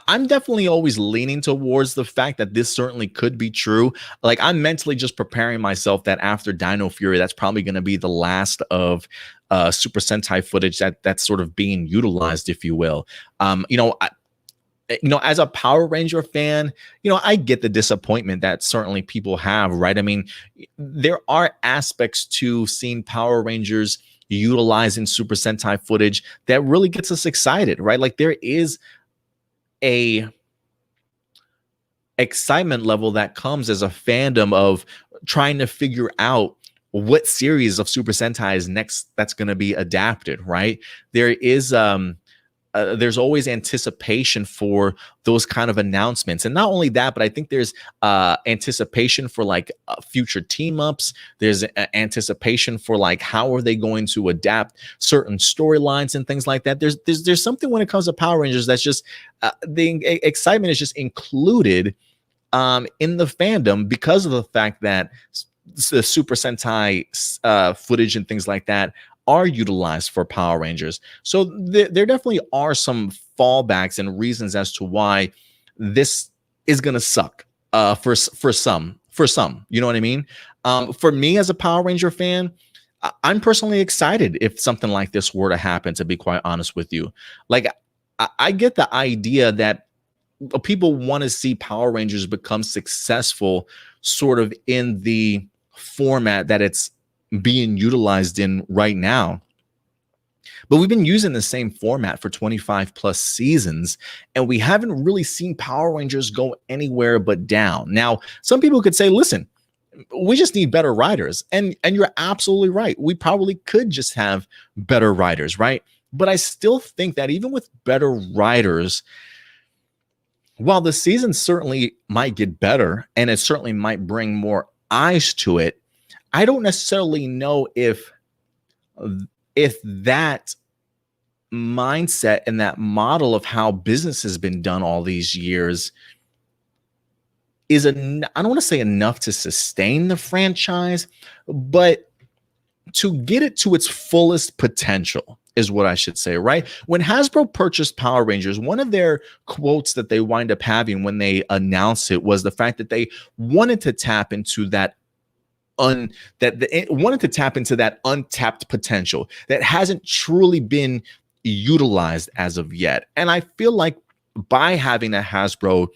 I'm definitely always leaning towards the fact that this certainly could be true. Like, I'm mentally just preparing myself that after Dino Fury, that's probably going to be the last of Super Sentai footage that's sort of being utilized, if you will. As a Power Ranger fan, I get the disappointment that certainly people have, right? I mean, there are aspects to seeing Power Rangers utilizing Super Sentai footage that really gets us excited, right? Like, there is a excitement level that comes as a fandom of trying to figure out what series of Super Sentai is next that's going to be adapted, right? There is there's always anticipation for those kind of announcements. And not only that, but I think there's anticipation for like future team ups. There's anticipation for like, how are they going to adapt certain storylines and things like that. There's something when it comes to Power Rangers that's just the excitement is just included in the fandom because of the fact that the Super Sentai footage and things like that are utilized for Power Rangers. So there definitely are some fallbacks and reasons as to why this is going to suck for some, you know what I mean? For me as a Power Ranger fan, I'm personally excited if something like this were to happen, to be quite honest with you. Like, I get the idea that people want to see Power Rangers become successful sort of in the format that it's being utilized in right now. But we've been using the same format for 25 plus seasons, and we haven't really seen Power Rangers go anywhere but down. Now, some people could say, listen, We just need better writers. And you're absolutely right. We probably could just have better writers, right? But I still think that even with better writers, while the season certainly might get better and it certainly might bring more eyes to it, I don't necessarily know if that mindset and that model of how business has been done all these years is I don't want to say enough to sustain the franchise, but to get it to its fullest potential is what I should say, right? When Hasbro purchased Power Rangers, one of their quotes that they wind up having when they announced it was the fact that they wanted to tap into that untapped potential that hasn't truly been utilized as of yet. And I feel like by having a Hasbro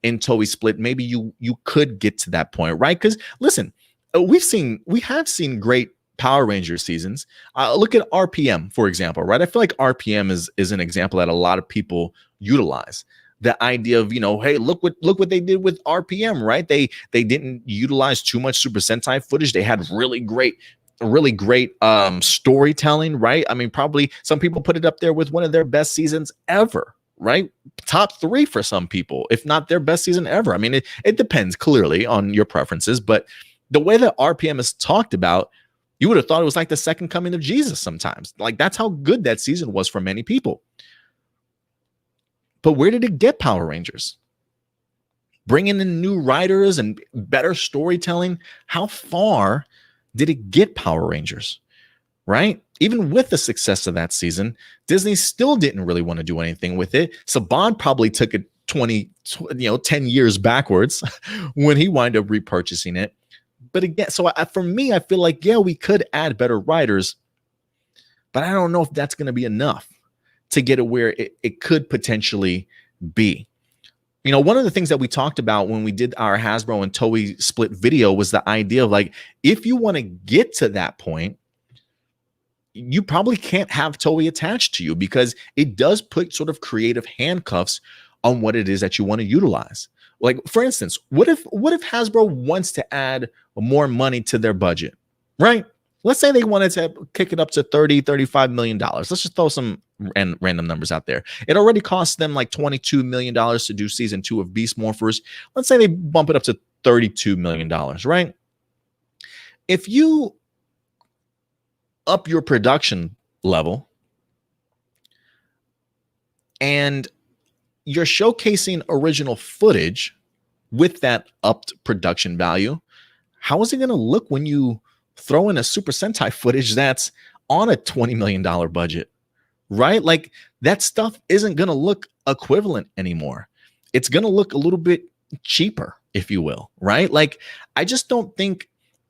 and Toei split, maybe you could get to that point, right? Because listen, we have seen great Power Rangers seasons. Look at RPM, for example, right? I feel like RPM is an example that a lot of people utilize. The idea of, hey, look what they did with RPM, right? They didn't utilize too much Super Sentai footage. They had really great storytelling, right? I mean, probably some people put it up there with one of their best seasons ever, right? Top 3 for some people, if not their best season ever. I mean, it depends clearly on your preferences, but the way that RPM is talked about, you would have thought it was like the second coming of Jesus sometimes. Like, that's how good that season was for many people. But where did it get Power Rangers? Bringing in new writers and better storytelling. How far did it get Power Rangers? Right? Even with the success of that season, Disney still didn't really want to do anything with it. Saban probably took it 10 years backwards when he wound up repurchasing it. But again, so for me, I feel like, yeah, we could add better writers, but I don't know if that's going to be enough to get it where it could potentially be. One of the things that we talked about when we did our Hasbro and Toei split video was the idea of, like, if you want to get to that point, you probably can't have Toei attached to you, because it does put sort of creative handcuffs on what it is that you want to utilize. Like, for instance, what if Hasbro wants to add more money to their budget, right? Let's say they wanted to kick it up to $30-35 million. Let's just throw some random numbers out there. It already costs them like $22 million to do season 2 of Beast Morphers. Let's say they bump it up to $32 million, right? If you up your production level and you're showcasing original footage with that upped production value, how is it going to look when you throw in a Super Sentai footage that's on a $20 million budget, right? Like, that stuff isn't going to look equivalent anymore. It's going to look a little bit cheaper, if you will, right? Like, I just don't think,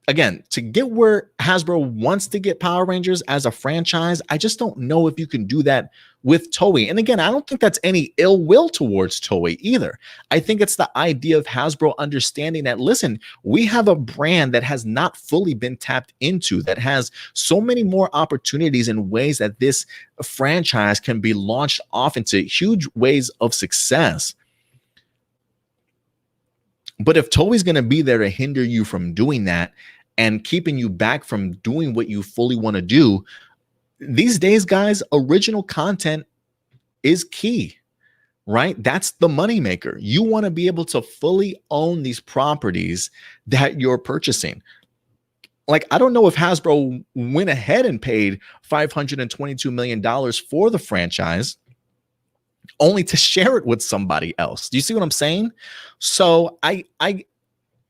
again, to get where Hasbro wants to get Power Rangers as a franchise, I just don't know if you can do that with Toei. And again, I don't think that's any ill will towards Toei either. I think it's the idea of Hasbro understanding that, listen, we have a brand that has not fully been tapped into, that has so many more opportunities and ways that this franchise can be launched off into huge ways of success. But if Toei's going to be there to hinder you from doing that and keeping you back from doing what you fully want to do, these days, guys, original content is key, right? That's the moneymaker. You want to be able to fully own these properties that you're purchasing. Like, I don't know if Hasbro went ahead and paid $522 million for the franchise only to share it with somebody else. Do you see what I'm saying? So I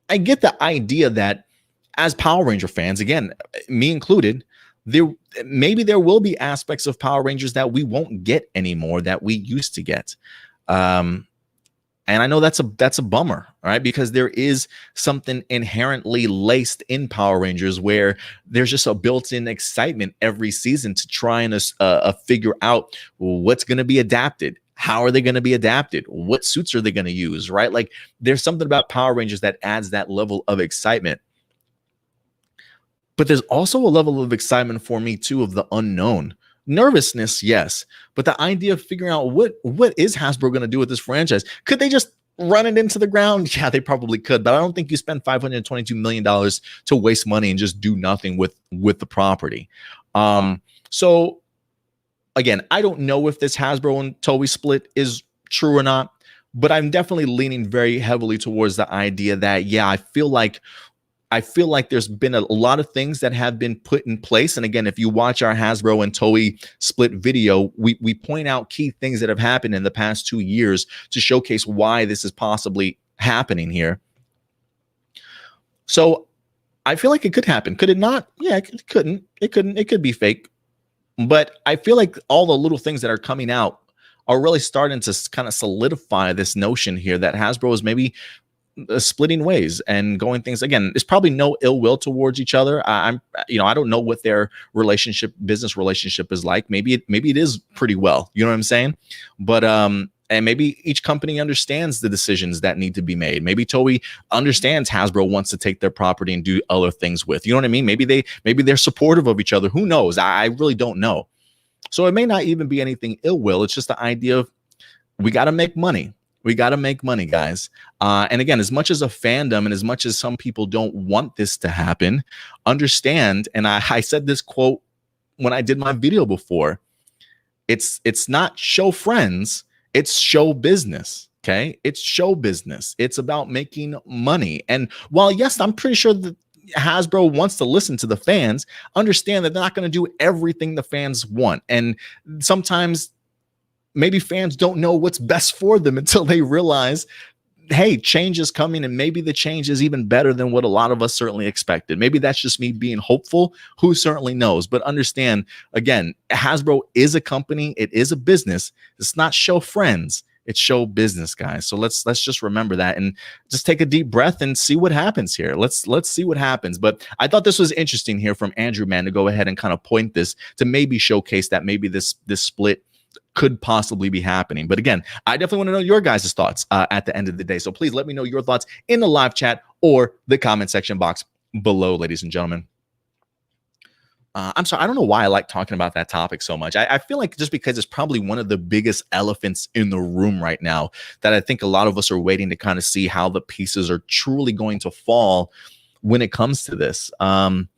get the idea that as Power Ranger fans, again, me included, maybe there will be aspects of Power Rangers that we won't get anymore that we used to get. And I know that's a bummer, right? Because there is something inherently laced in Power Rangers where there's just a built-in excitement every season to try and figure out what's going to be adapted. How are they going to be adapted? What suits are they going to use, right? Like, there's something about Power Rangers that adds that level of excitement. But there's also a level of excitement for me too of the unknown. Nervousness, yes, but the idea of figuring out what is Hasbro going to do with this franchise? Could they just run it into the ground? Yeah, they probably could, but I don't think you spend $522 million to waste money and just do nothing with the property. So again, I don't know if this Hasbro and Toei split is true or not, but I'm definitely leaning very heavily towards the idea that, yeah, I feel like there's been a lot of things that have been put in place. And again, if you watch our Hasbro and Toei split video, we point out key things that have happened in the past 2 years to showcase why this is possibly happening here. So I feel like it could happen. Could it not? Yeah, it couldn't. It couldn't. It could be fake. But I feel like all the little things that are coming out are really starting to kind of solidify this notion here that Hasbro is maybe splitting ways and going things. Again, there's probably no ill will towards each other. I don't know what their business relationship is like. Maybe it is pretty well, you know what I'm saying? But and maybe each company understands the decisions that need to be made. Maybe Toei understands Hasbro wants to take their property and do other things with, you know what I mean? Maybe they're supportive of each other. Who knows? I really don't know. So it may not even be anything ill will. It's just the idea of we got to make money. We got to make money, guys. And again, as much as a fandom and as much as some people don't want this to happen, understand, and I said this quote when I did my video before, it's not show friends, it's show business, okay? It's show business. It's about making money. And while, yes, I'm pretty sure that Hasbro wants to listen to the fans, understand that they're not going to do everything the fans want. And sometimes maybe fans don't know what's best for them until they realize, hey, change is coming, and maybe the change is even better than what a lot of us certainly expected. Maybe that's just me being hopeful. Who certainly knows? But understand, again, Hasbro is a company. It is a business. It's not show friends. It's show business, guys. So let's just remember that and just take a deep breath and see what happens here. Let's see what happens. But I thought this was interesting here from Andrew Man to go ahead and kind of point this to maybe showcase that maybe this split could possibly be happening. But again, I definitely want to know your guys' thoughts at the end of the day. So please let me know your thoughts in the live chat or the comment section box below, ladies and gentlemen. I'm sorry, I don't know why I like talking about that topic so much. I feel like just because it's probably one of the biggest elephants in the room right now that I think a lot of us are waiting to kind of see how the pieces are truly going to fall when it comes to this. And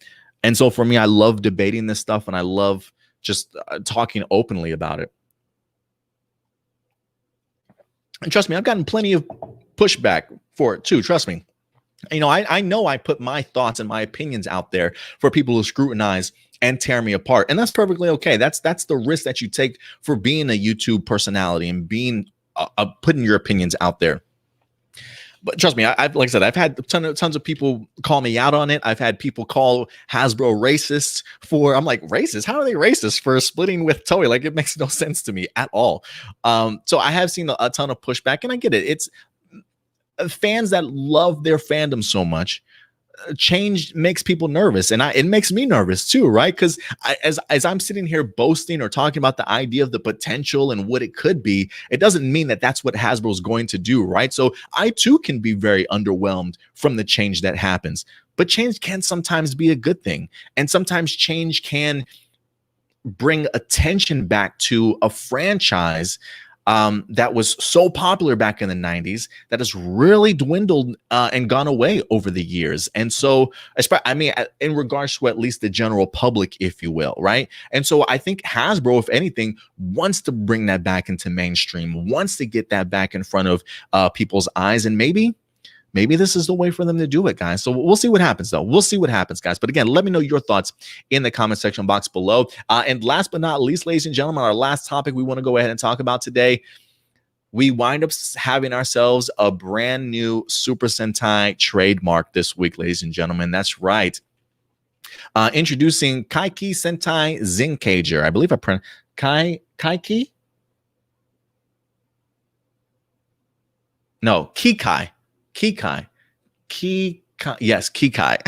so for me, I love debating this stuff and I love just talking openly about it. And trust me, I've gotten plenty of pushback for it too. Trust me. You know, I know I put my thoughts and my opinions out there for people to scrutinize and tear me apart. And that's perfectly okay. That's the risk that you take for being a YouTube personality and being putting your opinions out there. But trust me, like I said, I've had tons of people call me out on it. I've had people call Hasbro racist for, I'm like, racist? How are they racist for splitting with Toei? Like, it makes no sense to me at all. So I have seen a ton of pushback, and I get it. It's fans that love their fandom so much. Change makes people nervous, and it makes me nervous too, right? Because as I'm sitting here boasting or talking about the idea of the potential and what it could be, it doesn't mean that that's what Hasbro is going to do, right? So I too can be very underwhelmed from the change that happens, but change can sometimes be a good thing, and sometimes change can bring attention back to a franchise that was so popular back in the 90s that has really dwindled and gone away over the years. And so, I mean, in regards to at least the general public, if you will, right? And so I think Hasbro, if anything, wants to bring that back into mainstream, wants to get that back in front of people's eyes. And maybe this is the way for them to do it, guys. So we'll see what happens, though. We'll see what happens, guys. But again, let me know your thoughts in the comment section box below. And last but not least, ladies and gentlemen, our last topic we want to go ahead and talk about today, we wind up having ourselves a brand new Super Sentai trademark this week, ladies and gentlemen. That's right. Introducing Kikai Sentai Zenkaiger. I believe I pronounced Kikai? No, Kikai. Yes, Kikai.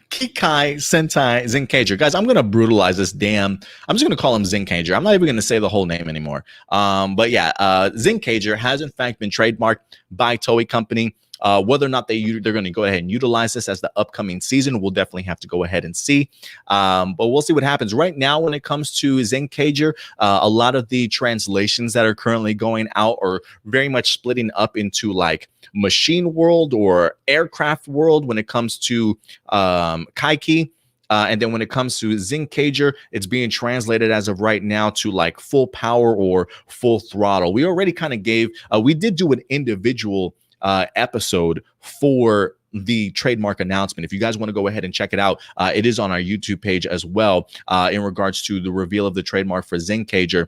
Kikai Sentai Zenkaiger. Guys, I'm going to brutalize this I'm just going to call him Zenkaiger. I'm not even going to say the whole name anymore. But yeah, Zenkaiger has in fact been trademarked by Toei Company. Whether or not they're going to go ahead and utilize this as the upcoming season, we'll definitely have to go ahead and see. But we'll see what happens. Right now, when it comes to Zenkaiger, a lot of the translations that are currently going out are very much splitting up into like machine world or aircraft world when it comes to Kikai. And then when it comes to Zenkaiger, it's being translated as of right now to like full power or full throttle. We already kind of gave, we did do an individual episode for the trademark announcement. If you guys want to go ahead and check it out, it is on our YouTube page as well in regards to the reveal of the trademark for Zenkaiger.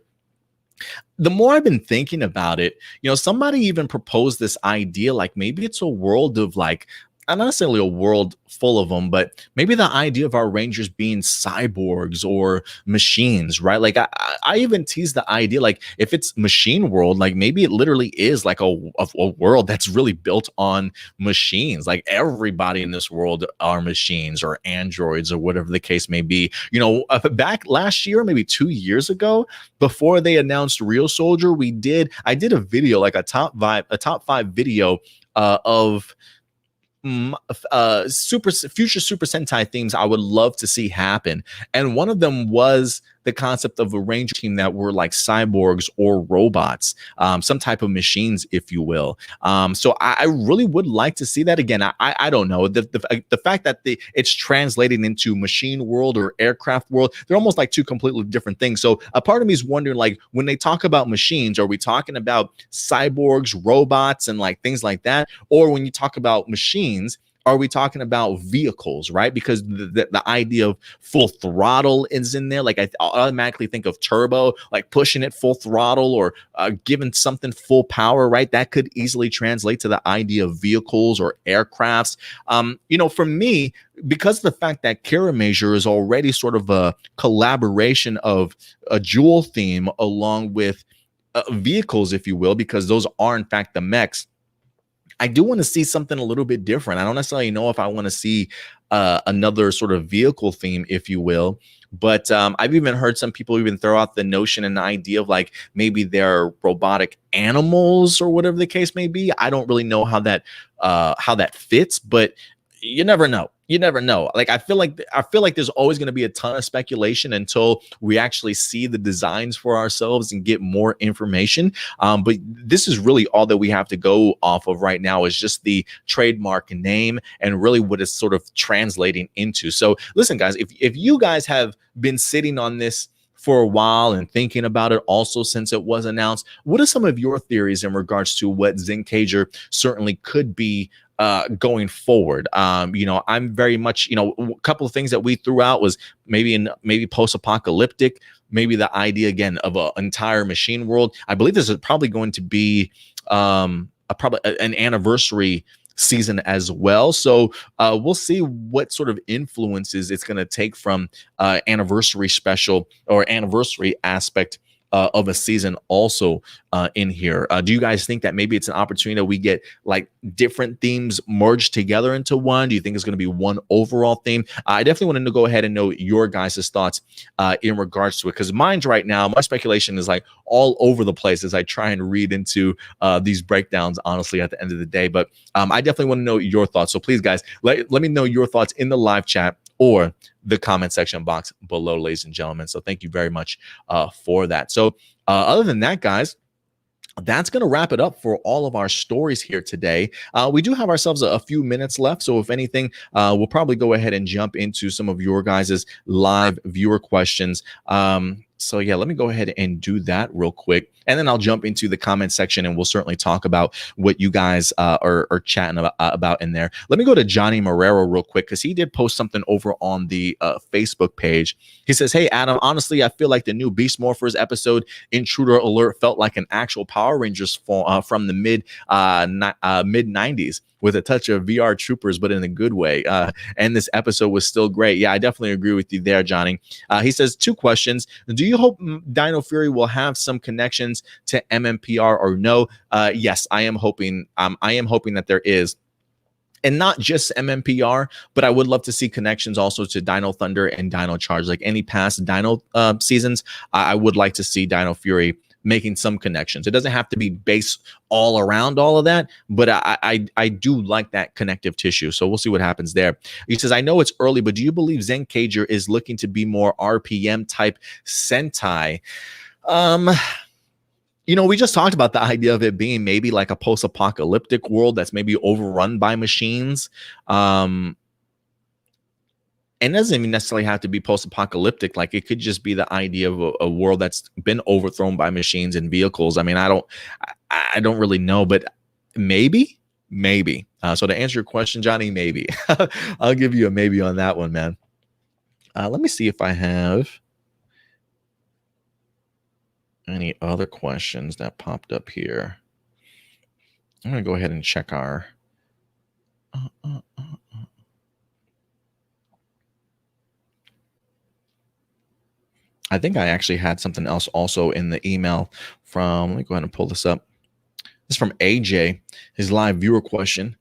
The more I've been thinking about it, somebody even proposed this idea, like maybe it's a world of like, not necessarily a world full of them, but maybe the idea of our Rangers being cyborgs or machines, right? Like I even teased the idea, like if it's machine world, like maybe it literally is like a world that's really built on machines. Like everybody in this world are machines or androids or whatever the case may be. Back last year, maybe 2 years ago, before they announced Real Soldier, I did a video, like a top 5 video of future Super Sentai themes I would love to see happen, and one of them was the concept of a Ranger team that were like cyborgs or robots, some type of machines, if you will. So I really would like to see that again. I don't know, the fact that it's translating into machine world or aircraft world, they're almost like two completely different things. So a part of me is wondering, like, when they talk about machines, are we talking about cyborgs, robots, and like things like that? Or when you talk about machines, are we talking about vehicles, right? Because the idea of full throttle is in there. Like I automatically think of turbo, like pushing it full throttle or giving something full power, right? That could easily translate to the idea of vehicles or aircrafts. For me, because of the fact that Kira Major is already sort of a collaboration of a dual theme along with vehicles, if you will, because those are in fact the mechs, I do want to see something a little bit different. I don't necessarily know if I want to see another sort of vehicle theme, if you will. But I've even heard some people even throw out the notion and the idea of like maybe they're robotic animals or whatever the case may be. I don't really know how that fits, but you never know. Like I feel like there's always going to be a ton of speculation until we actually see the designs for ourselves and get more information. But this is really all that we have to go off of right now, is just the trademark name and really what it's sort of translating into. So listen, guys, if you guys have been sitting on this for a while and thinking about it also since it was announced, what are some of your theories in regards to what Zenkaiger certainly could be going forward? I'm very much, a couple of things that we threw out was maybe post-apocalyptic, maybe the idea again of an entire machine world. I believe this is probably going to be probably an anniversary season as well. So we'll see what sort of influences it's going to take from anniversary special or anniversary aspect of a season also in here. Do you guys think that maybe it's an opportunity that we get like different themes merged together into one? Do you think it's going to be one overall theme? I definitely want to go ahead and know your guys' thoughts in regards to it, because mine's right now, my speculation is like all over the place as I try and read into these breakdowns, honestly, at the end of the day. But I definitely want to know your thoughts. So please, guys, let me know your thoughts in the live chat or the comment section box below, ladies and gentlemen. So thank you very much for that. So other than that, guys, that's going to wrap it up for all of our stories here today. We do have ourselves a few minutes left. So if anything, we'll probably go ahead and jump into some of your guys' live viewer questions. So yeah, let me go ahead and do that real quick. And then I'll jump into the comment section and we'll certainly talk about what you guys are chatting about in there. Let me go to Johnny Marrero real quick, because he did post something over on the Facebook page. He says, "Hey, Adam, honestly, I feel like the new Beast Morphers episode, Intruder Alert, felt like an actual Power Rangers from the mid 90s. With a touch of VR Troopers, but in a good way. And this episode was still great." Yeah, I definitely agree with you there, Johnny. He says, 2 questions. Do you hope Dino Fury will have some connections to MMPR or no? Yes, I am hoping that there is. And not just MMPR, but I would love to see connections also to Dino Thunder and Dino Charge. Like any past Dino seasons, I would like to see Dino Fury making some connections. It doesn't have to be based all around all of that, but I do like that connective tissue. So we'll see what happens there. He says, I know it's early, but do you believe Zenkaiger is looking to be more RPM type Sentai? We just talked about the idea of it being maybe like a post-apocalyptic world that's maybe overrun by machines. And it doesn't even necessarily have to be post-apocalyptic. Like, it could just be the idea of a world that's been overthrown by machines and vehicles. I mean, I don't really know, but maybe. So to answer your question, Johnny, maybe. I'll give you a maybe on that one, man. Let me see if I have any other questions that popped up here. I'm going to go ahead and check our... I think I actually had something else also in the email from, let me go ahead and pull this up. This is from AJ, his live viewer question.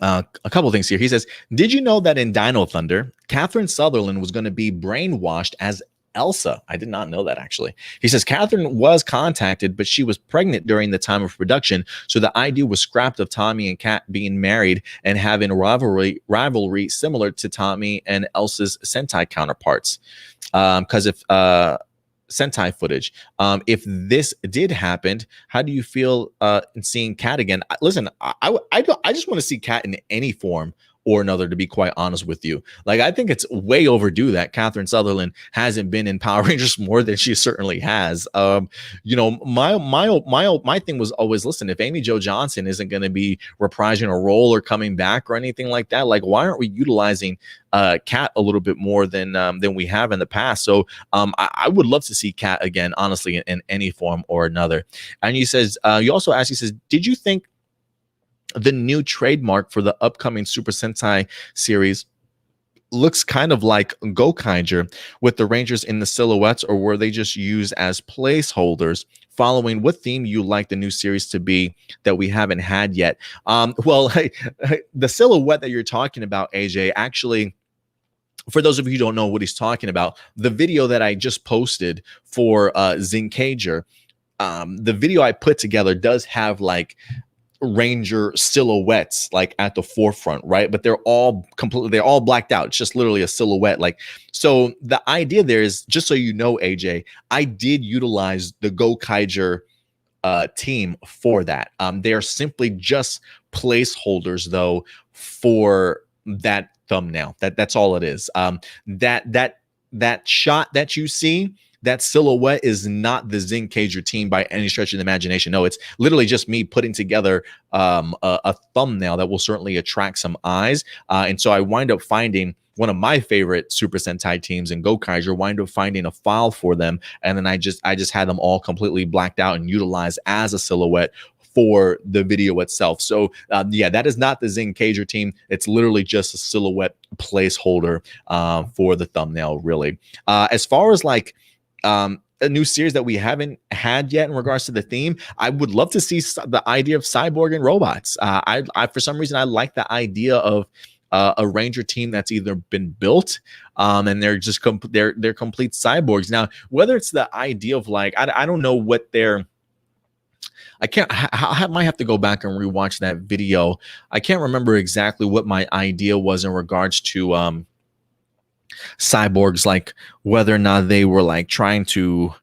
A couple of things here. He says, did you know that in Dino Thunder, Catherine Sutherland was going to be brainwashed as Elsa? I did not know that, actually. He says, Catherine was contacted, but she was pregnant during the time of production. So the idea was scrapped of Tommy and Kat being married and having a rivalry similar to Tommy and Elsa's Sentai counterparts. Because if Sentai footage, if this did happen, how do you feel in seeing Kat again? Listen, I just want to see Kat in any form or another, to be quite honest with you. Like, I think it's way overdue that Catherine Sutherland hasn't been in Power Rangers more than she certainly has. My thing was always, listen, if Amy Jo Johnson isn't going to be reprising a role or coming back or anything like that, like, why aren't we utilizing Kat a little bit more than we have in the past? So I would love to see Kat again, honestly, in any form or another. And he says, you also asked, he says, did you think the new trademark for the upcoming Super Sentai series looks kind of like Zenkaiger with the Rangers in the silhouettes, or were they just used as placeholders? Following, what theme you like the new series to be that we haven't had yet? The silhouette that you're talking about, AJ, actually, for those of you who don't know what he's talking about, the video that I just posted for Zenkaiger, the video I put together does have like Ranger silhouettes like at the forefront, right? But they're all blacked out. It's just literally a silhouette. Like, so the idea there is, just so you know, AJ, I did utilize the Zenkaiger team for that. They're simply just placeholders though for that thumbnail. That's all it is. That shot that you see, that silhouette is not the Zenkaiger team by any stretch of the imagination. No, it's literally just me putting together a thumbnail that will certainly attract some eyes. And so I wind up finding one of my favorite Super Sentai teams in Zenkaiger, wind up finding a file for them. And then I just had them all completely blacked out and utilized as a silhouette for the video itself. So yeah, that is not the Zenkaiger team. It's literally just a silhouette placeholder for the thumbnail, really. As far as like a new series that we haven't had yet in regards to the theme, I would love to see the idea of cyborg and robots. I for some reason, I like the idea of a Ranger team that's either been built and they're just they're complete cyborgs. Now, whether it's the idea of like, I don't know what they're, I might have to go back and rewatch that video. I can't remember exactly what my idea was in regards to cyborgs, like whether or not they were like trying to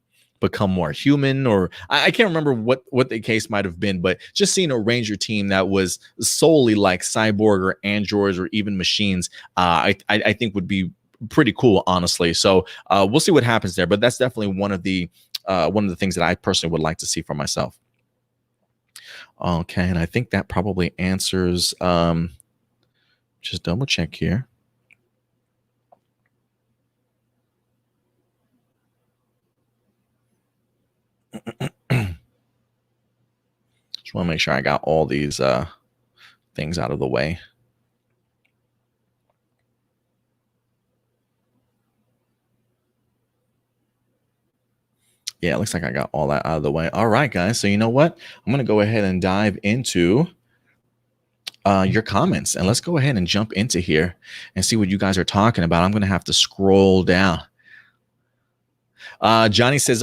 become more human, or I can't remember what the case might have been, but just seeing a Ranger team that was solely like cyborg or androids or even machines, I think would be pretty cool, honestly. So we'll see what happens there, but that's definitely one of the things that I personally would like to see for myself. Okay, and I think that probably answers, just double check here. Just want to make sure I got all these things out of the way. Yeah, it looks like I got all that out of the way. All right, guys. So you know what? I'm going to go ahead and dive into your comments. And let's go ahead and jump into here and see what you guys are talking about. I'm going to have to scroll down. Johnny says,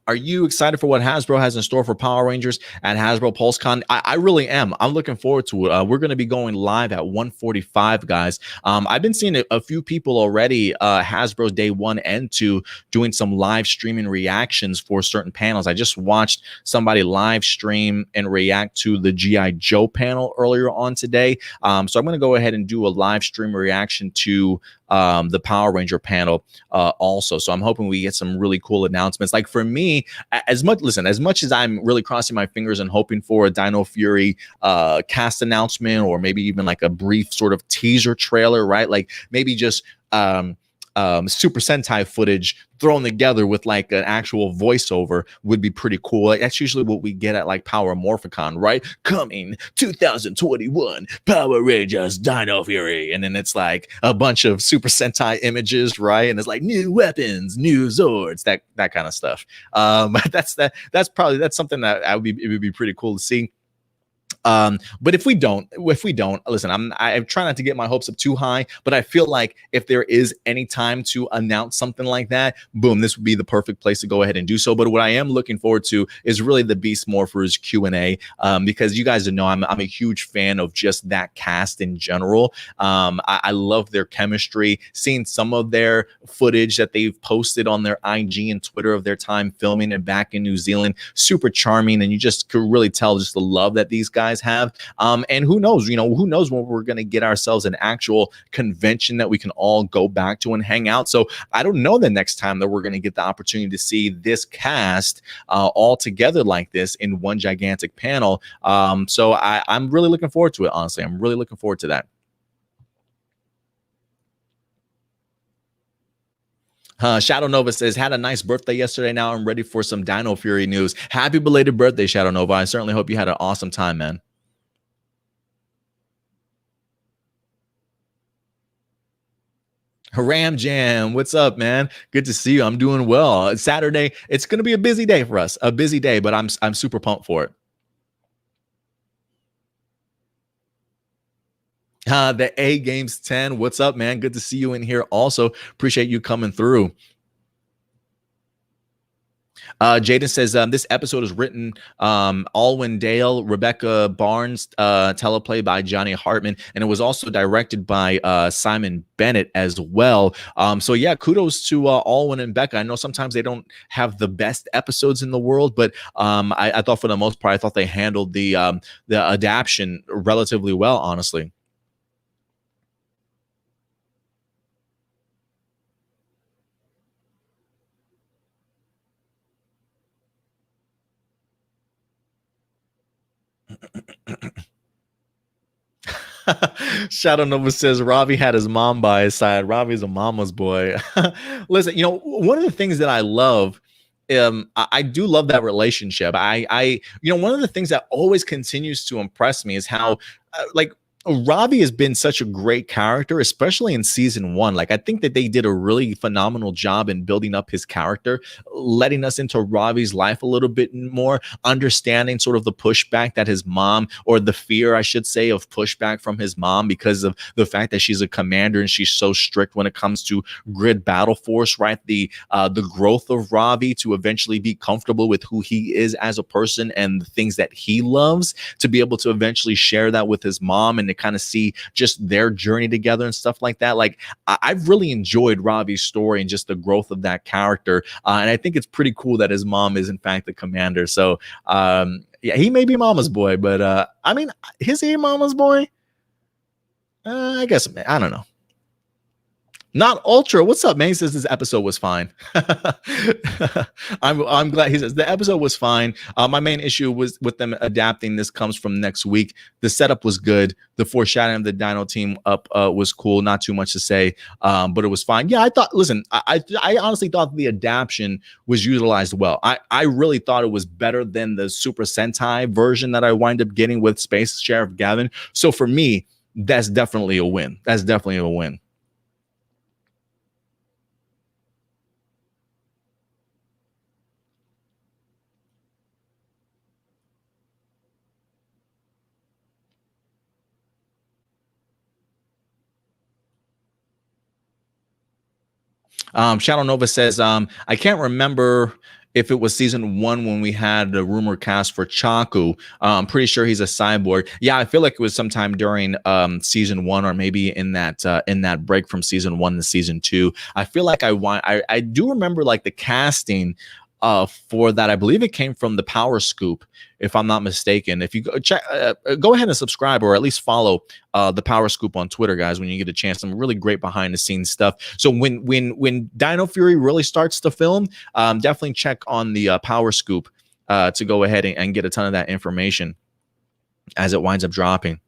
Are you excited for what Hasbro has in store for Power Rangers at Hasbro PulseCon? I really am. I'm looking forward to it. We're going to be going live at 1:45, guys. I've been seeing a few people already, Hasbro's Day 1 and 2, doing some live streaming reactions for certain panels. I just watched somebody live stream and react to the G.I. Joe panel earlier on today. So I'm going to go ahead and do a live stream reaction to the Power Ranger panel also. So I'm hoping we get some really cool announcements. Like for me, as much as I'm really crossing my fingers and hoping for a Dino Fury cast announcement, or maybe even like a brief sort of teaser trailer, right? Like maybe just Super Sentai footage thrown together with like an actual voiceover would be pretty cool. Like, that's usually what we get at like Power Morphicon, right? Coming 2021 Power Rangers Dino Fury, and then it's like a bunch of Super Sentai images, right? And it's like new weapons, new Zords, that kind of stuff. That's something that it would be pretty cool to see. But if we don't, listen, I try not to get my hopes up too high, but I feel like if there is any time to announce something like that, boom, this would be the perfect place to go ahead and do so. But what I am looking forward to is really the Beast Morphers Q&A, because you guys know I'm a huge fan of just that cast in general. I love their chemistry. Seeing some of their footage that they've posted on their IG and Twitter of their time filming and back in New Zealand, super charming, and you just could really tell just the love that these guys have. And who knows, who knows when we're going to get ourselves an actual convention that we can all go back to and hang out. So I don't know the next time that we're going to get the opportunity to see this cast all together like this in one gigantic panel. So I'm really looking forward to it, honestly. I'm really looking forward to that. Shadow Nova says, had a nice birthday yesterday. Now I'm ready for some Dino Fury news. Happy belated birthday, Shadow Nova. I certainly hope you had an awesome time, man. Ram Jam, what's up, man? Good to see you. I'm doing well. It's Saturday. It's going to be a busy day for us, a busy day, but I'm super pumped for it. The A Games 10, what's up, man? Good to see you in here. Also, appreciate you coming through. Jaden says this episode is written Alwyn Dale, Rebecca Barnes, teleplay by Johnny Hartman, and it was also directed by Simon Bennett as well. So yeah, kudos to Alwyn and Becca. I know sometimes they don't have the best episodes in the world, but I thought for the most part, I thought they handled the adaptation relatively well, honestly. Shadow Nova says Ravi had his mom by his side. Ravi's a mama's boy. Listen, one of the things that I love, I do love that relationship. One of the things that always continues to impress me is how, like, Ravi has been such a great character, especially in season 1. Like, I think that they did a really phenomenal job in building up his character, letting us into Ravi's life a little bit more, understanding sort of the pushback that his mom, or the fear, I should say, of pushback from his mom because of the fact that she's a commander and she's so strict when it comes to grid battle force, right? The growth of Ravi to eventually be comfortable with who he is as a person and the things that he loves, to be able to eventually share that with his mom and to kind of see just their journey together and stuff like that. Like, I've really enjoyed Ravi's story and just the growth of that character. And I think it's pretty cool that his mom is in fact the commander. So yeah, he may be mama's boy, but I mean, is he mama's boy? I guess, I don't know. Not Ultra. What's up, man? He says this episode was fine. I'm glad. He says the episode was fine. My main issue was with them adapting. This comes from next week. The setup was good. The foreshadowing of the Dino team up was cool. Not too much to say, but it was fine. Yeah, I thought. Listen, I honestly thought the adaptation was utilized well. I really thought it was better than the Super Sentai version that I wind up getting with Space Sheriff Gavin. So for me, that's definitely a win. That's definitely a win. Shadow Nova says, I can't remember if it was season 1 when we had the rumor cast for Chaku. I'm pretty sure he's a cyborg. Yeah, I feel like it was sometime during season 1, or maybe in that break from season 1 to season 2. I feel like I do remember like the casting for that. I believe it came from the Power Scoop, if I'm not mistaken. If you go check, go ahead and subscribe, or at least follow the Power Scoop on Twitter, guys, when you get a chance. Some really great behind the scenes stuff. So when Dino Fury really starts to film, definitely check on the Power Scoop to go ahead and get a ton of that information as it winds up dropping.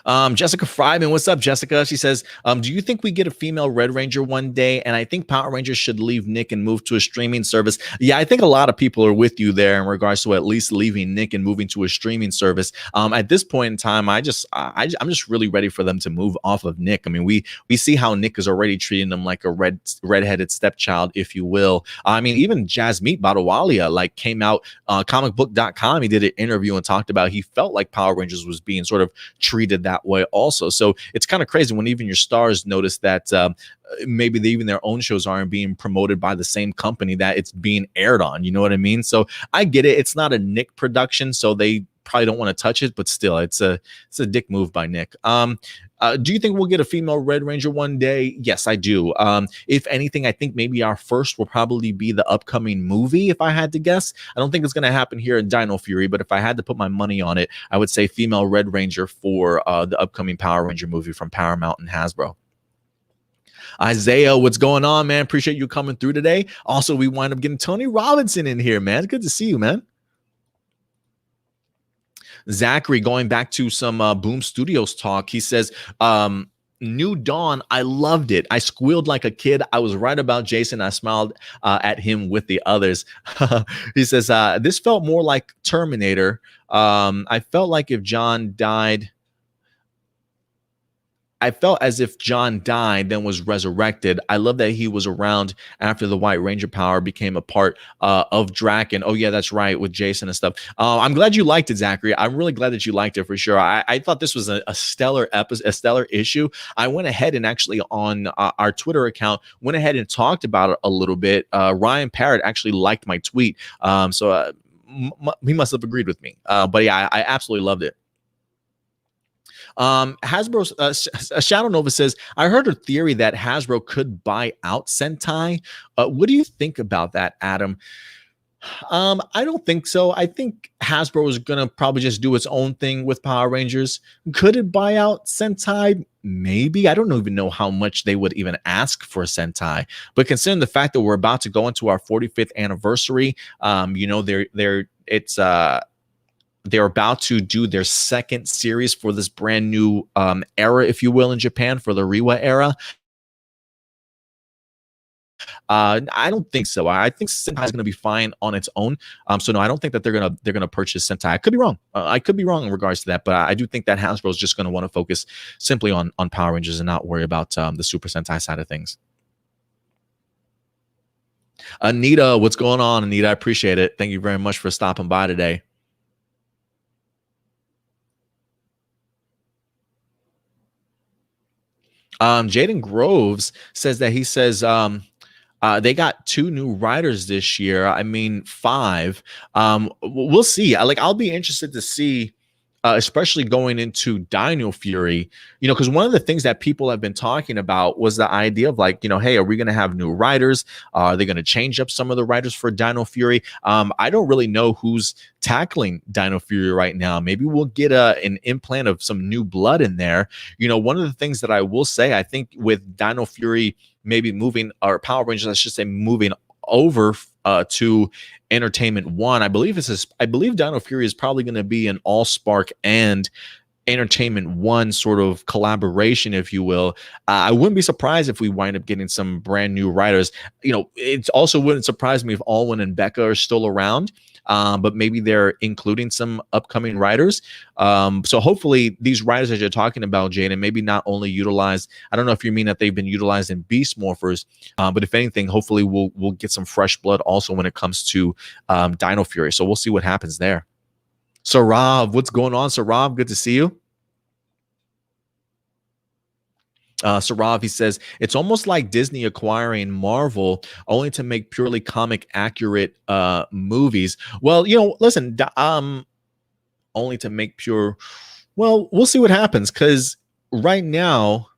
Jessica Fryman, what's up, Jessica? She says, do you think we get a female Red Ranger one day? And I think Power Rangers should leave Nick and move to a streaming service. Yeah, I think a lot of people are with you there in regards to at least leaving Nick and moving to a streaming service. At this point in time, I'm just really ready for them to move off of Nick. I mean, we see how Nick is already treating them like a redheaded stepchild, if you will. I mean, even Jasmeet Badawalia like came out, comicbook.com. He did an interview and talked about he felt like Power Rangers was being sort of treated that way also. So it's kind of crazy when even your stars notice that maybe even their own shows aren't being promoted by the same company that it's being aired on. You know what I mean? So I get it. It's not a Nick production, so they probably don't want to touch it, but still, it's a dick move by Nick. Do you think we'll get a female Red Ranger one day? Yes, I do. If anything, I think maybe our first will probably be the upcoming movie, if I had to guess. I don't think it's going to happen here in Dino Fury, but if I had to put my money on it, I would say female Red Ranger for the upcoming Power Ranger movie from Paramount and Hasbro. Isaiah, what's going on, man? Appreciate you coming through today. Also, we wind up getting Tony Robinson in here, man. Good to see you, man. Zachary, going back to some Boom Studios talk, he says, New Dawn, I loved it. I squealed like a kid. I was right about Jason. I smiled at him with the others. He says, this felt more like Terminator. I felt like if John died, I felt as if John died, then was resurrected. I love that he was around after the White Ranger power became a part of Drakkon. Oh, yeah, that's right, with Jason and stuff. I'm glad you liked it, Zachary. I'm really glad that you liked it for sure. I thought this was a stellar episode, a stellar issue. I went ahead and actually on our Twitter account, went ahead and talked about it a little bit. Ryan Parrott actually liked my tweet. So he must have agreed with me. But yeah, I absolutely loved it. Hasbro, Shadow Nova says, I heard a theory that Hasbro could buy out Sentai. What do you think about that, Adam? I don't think so. I think Hasbro is going to probably just do its own thing with Power Rangers. Could it buy out Sentai? Maybe. I don't even know how much they would even ask for Sentai. But considering the fact that we're about to go into our 45th anniversary, you know, they're about to do their second series for this brand new era, if you will, in Japan, for the Reiwa era. I don't think so. I think Sentai is going to be fine on its own. So no, I don't think that they're gonna purchase Sentai. I could be wrong. I could be wrong in regards to that, but I do think that Hasbro is just going to want to focus simply on Power Rangers and not worry about the Super Sentai side of things. Anita, what's going on, Anita? I appreciate it. Thank you very much for stopping by today. Jaden Groves says that he says they got 2 new writers this year. I mean, 5. We'll see. I'll be interested to see, especially going into Dino Fury, you know, because one of the things that people have been talking about was the idea of like, you know, hey, are we going to have new writers? Are they going to change up some of the writers for Dino Fury? I don't really know who's tackling Dino Fury right now. Maybe we'll get an implant of some new blood in there. You know, one of the things that I will say, I think with Dino Fury maybe moving, or Power Rangers, I should say, moving over to Entertainment One, I believe Dino Fury is probably going to be an AllSpark and Entertainment One sort of collaboration, if you will. I wouldn't be surprised if we wind up getting some brand new writers. You know, it also wouldn't surprise me if Alwyn and Becca are still around. But maybe they're including some upcoming writers. So hopefully these writers that you're talking about, Jaden, maybe not only utilized, I don't know if you mean that they've been utilized in Beast Morphers, but if anything, hopefully we'll get some fresh blood also when it comes to Dino Fury. So we'll see what happens there. Sarav, what's going on, Sarav? Good to see you. Sarav, he says, it's almost like Disney acquiring Marvel only to make purely comic accurate movies. Well, listen, only to make pure. Well, we'll see what happens, because right now,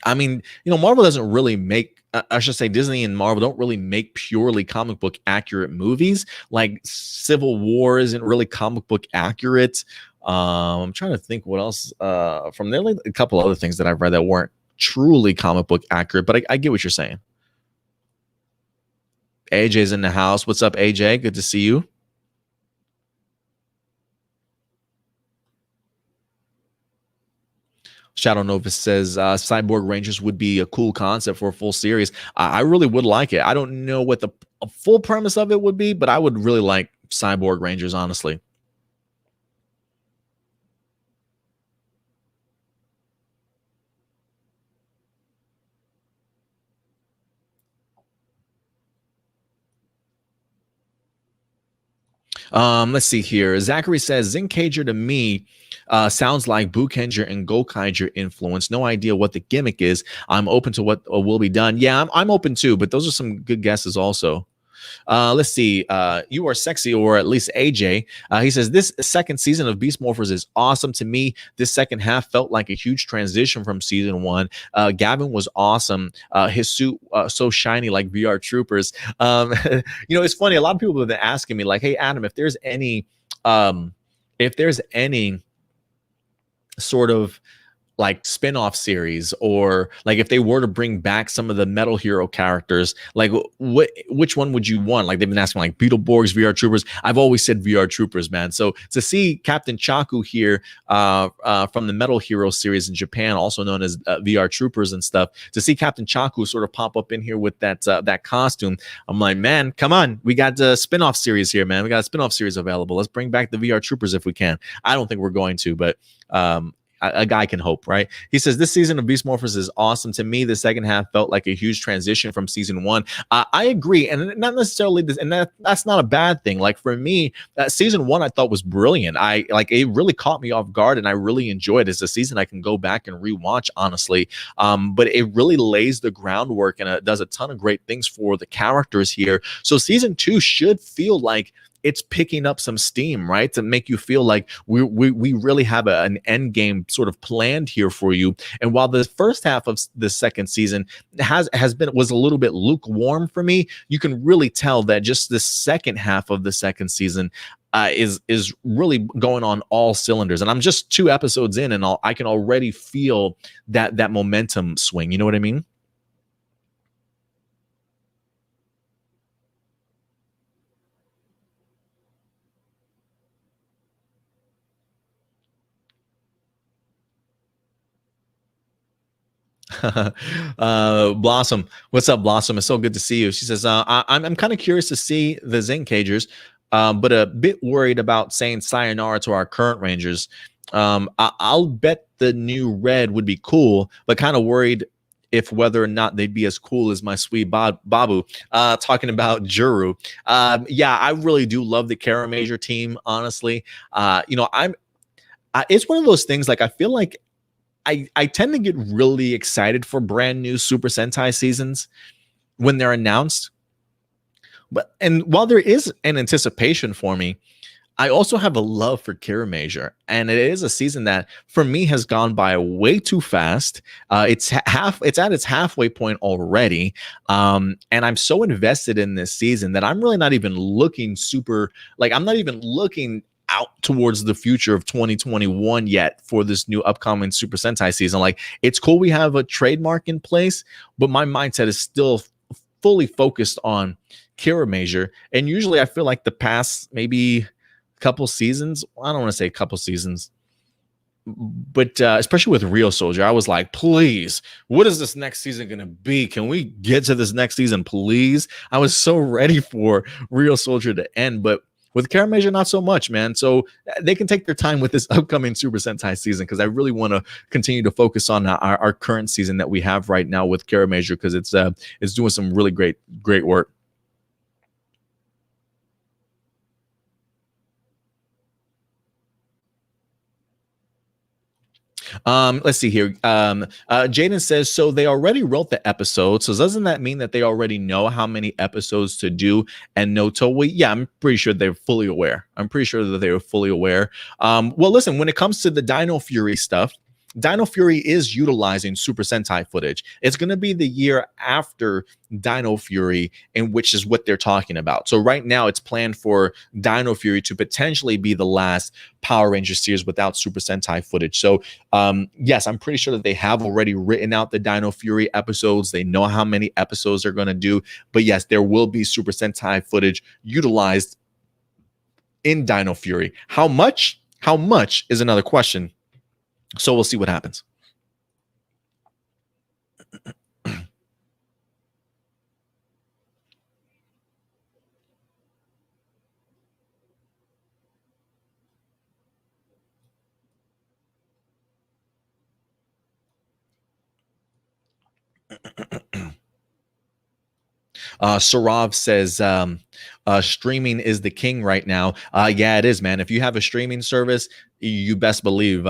I mean, Marvel doesn't really make, I should say Disney and Marvel don't really make purely comic book accurate movies. Like Civil War isn't really comic book accurate. I'm trying to think what else from there, like a couple other things that I've read that weren't truly comic book accurate, but I get what you're saying. AJ's in the house. What's up, AJ? Good to see you. Shadow Nova says Cyborg Rangers would be a cool concept for a full series. I really would like it. I don't know what the full premise of it would be, but I would really like Cyborg Rangers, honestly. Let's see here. Zachary says Zenkaiger to me sounds like Bukenger and Gokaiger influence. No idea what the gimmick is. I'm open to what will be done. Yeah, I'm open too, but those are some good guesses also. Let's see. You Are Sexy, or at least AJ. He says, this second season of Beast Morphers is awesome to me. This second half felt like a huge transition from season one. Gavin was awesome. His suit so shiny like VR Troopers. It's funny. A lot of people have been asking me like, hey, Adam, if there's any sort of like spin-off series, or like if they were to bring back some of the Metal Hero characters, like which one would you want? Like they've been asking like Beetleborgs, VR Troopers. I've always said VR Troopers, man. So to see Captain Chaku here from the Metal Hero series in Japan, also known as VR Troopers and stuff, to see Captain Chaku sort of pop up in here with that costume, I'm like, man, come on, we got the spin-off series here, man. We got a spin-off series available. Let's bring back the VR Troopers if we can. I don't think we're going to, but a guy can hope, right? He says, this season of Beast Morphers is awesome. To me, the second half felt like a huge transition from season one. I agree. And not necessarily this, and that's not a bad thing. Like for me, season one I thought was brilliant. It really caught me off guard, and I really enjoyed it. It's a season I can go back and rewatch, honestly. But it really lays the groundwork, and it does a ton of great things for the characters here. So season two should feel like it's picking up some steam, right? To make you feel like we really have an end game sort of planned here for you. And while the first half of the second season was a little bit lukewarm for me, you can really tell that just the second half of the second season is really going on all cylinders. And I'm just 2 episodes in, and I can already feel that momentum swing. You know what I mean? Blossom, what's up, Blossom? It's so good to see you. She says, I'm kind of curious to see the Zenkaigers, but a bit worried about saying sayonara to our current Rangers. I'll bet the new red would be cool, but kind of worried if whether or not they'd be as cool as my sweet Babu. Talking about Juru. Yeah, I really do love the Kara Major team, honestly. It's one of those things, like I feel like I tend to get really excited for brand new Super Sentai seasons when they're announced. And while there is an anticipation for me, I also have a love for Kira Major, and it is a season that for me has gone by way too fast. It's at its halfway point already, and I'm so invested in this season that I'm really not even looking I'm not even looking out towards the future of 2021 yet for this new upcoming Super Sentai season. Like, it's cool we have a trademark in place, but my mindset is still fully focused on Kira Major. And usually I feel like the past maybe couple seasons, I don't want to say a couple seasons, but especially with Real Soldier, I was like, please, what is this next season going to be? Can we get to this next season, please? I was so ready for Real Soldier to end, but with Kara Major, not so much, man. So they can take their time with this upcoming Super Sentai season, because I really want to continue to focus on our current season that we have right now with Kara Major, because it's doing some really great work. Let's see here. Jaden says, so they already wrote the episode. So doesn't that mean that they already know how many episodes to do and no Toei? Yeah, I'm pretty sure they're fully aware. I'm pretty sure that they were fully aware. Well, listen, when it comes to the Dino Fury stuff, Dino Fury is utilizing Super Sentai footage. It's going to be the year after Dino Fury, in which is what they're talking about. So right now it's planned for Dino Fury to potentially be the last Power Ranger series without Super Sentai footage. So yes, I'm pretty sure that they have already written out the Dino Fury episodes. They know how many episodes they're going to do. But yes, there will be Super Sentai footage utilized in Dino Fury. How much? How much is another question. So we'll see what happens. Sarav says, streaming is the king right now. Yeah, it is, man. If you have a streaming service, you best believe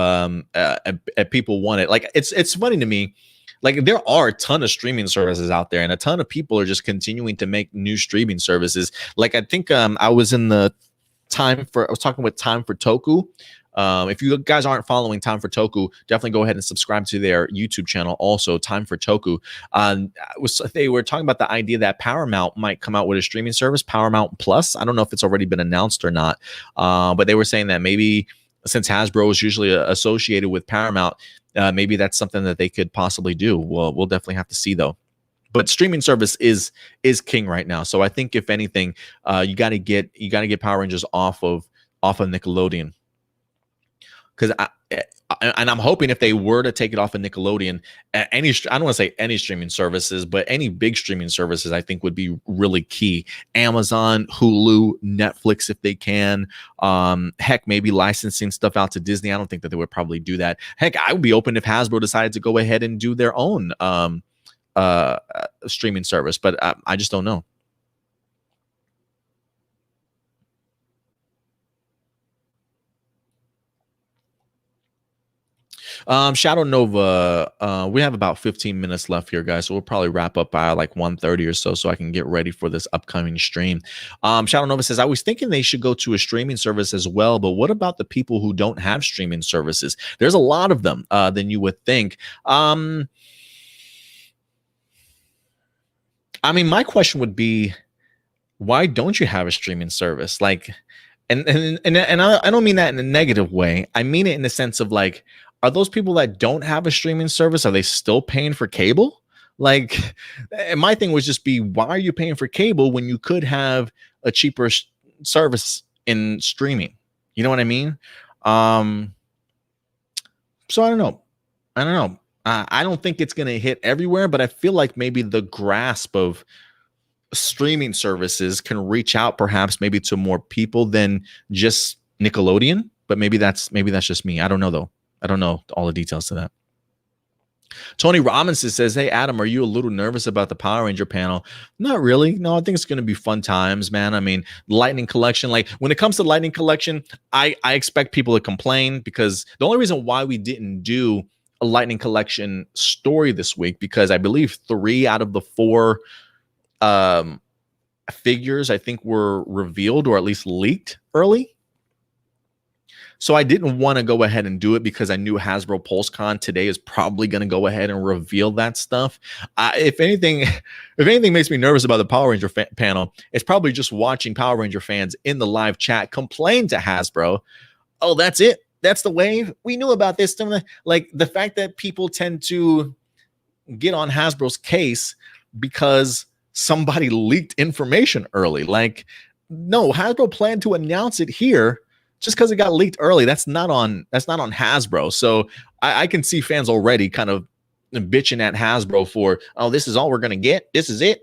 people want it. Like, it's funny to me. Like, there are a ton of streaming services out there, and a ton of people are just continuing to make new streaming services. Like, I think I was talking with Time for Toku. If you guys aren't following Time for Toku, definitely go ahead and subscribe to their YouTube channel. Also, Time for Toku. They were talking about the idea that Paramount might come out with a streaming service, Paramount Plus. I don't know if it's already been announced or not, but they were saying that maybe since Hasbro is usually associated with Paramount, maybe that's something that they could possibly do. Well, we'll definitely have to see though. But streaming service is king right now. So I think if anything, you got to get Power Rangers off of Nickelodeon. Because I'm hoping if they were to take it off of Nickelodeon, I don't want to say any streaming services, but any big streaming services, I think would be really key. Amazon, Hulu, Netflix, if they can. Heck, maybe licensing stuff out to Disney. I don't think that they would probably do that. Heck, I would be open if Hasbro decided to go ahead and do their own streaming service, but I just don't know. Shadow Nova, we have about 15 minutes left here, guys, so we'll probably wrap up by like 1:30 or so I can get ready for this upcoming stream. Shadow Nova says, I was thinking they should go to a streaming service as well, but what about the people who don't have streaming services? There's a lot of them than you would think. I mean, my question would be, why don't you have a streaming service? Like, and I don't mean that in a negative way. I mean it in the sense of like, are those people that don't have a streaming service, are they still paying for cable? Like, my thing would just be, why are you paying for cable when you could have a cheaper service in streaming? You know what I mean? So I don't know. I don't think it's going to hit everywhere, but I feel like maybe the grasp of streaming services can reach out perhaps maybe to more people than just Nickelodeon. But maybe that's just me. I don't know though. I don't know all the details to that. Tony Robinson says, hey, Adam, are you a little nervous about the Power Ranger panel? Not really. No, I think it's going to be fun times, man. I mean, Lightning Collection, like when it comes to Lightning Collection, I expect people to complain because the only reason why we didn't do a Lightning Collection story this week, because I believe 3 out of the 4 figures, I think, were revealed or at least leaked early. So I didn't want to go ahead and do it because I knew Hasbro PulseCon today is probably going to go ahead and reveal that stuff. If anything makes me nervous about the Power Ranger panel, it's probably just watching Power Ranger fans in the live chat complain to Hasbro, oh, that's it. That's the wave. We knew about this. Like the fact that people tend to get on Hasbro's case because somebody leaked information early. Like, no, Hasbro planned to announce it here. Just because it got leaked early, that's not on Hasbro. So I can see fans already kind of bitching at Hasbro for, oh, this is all we're gonna get. This is it.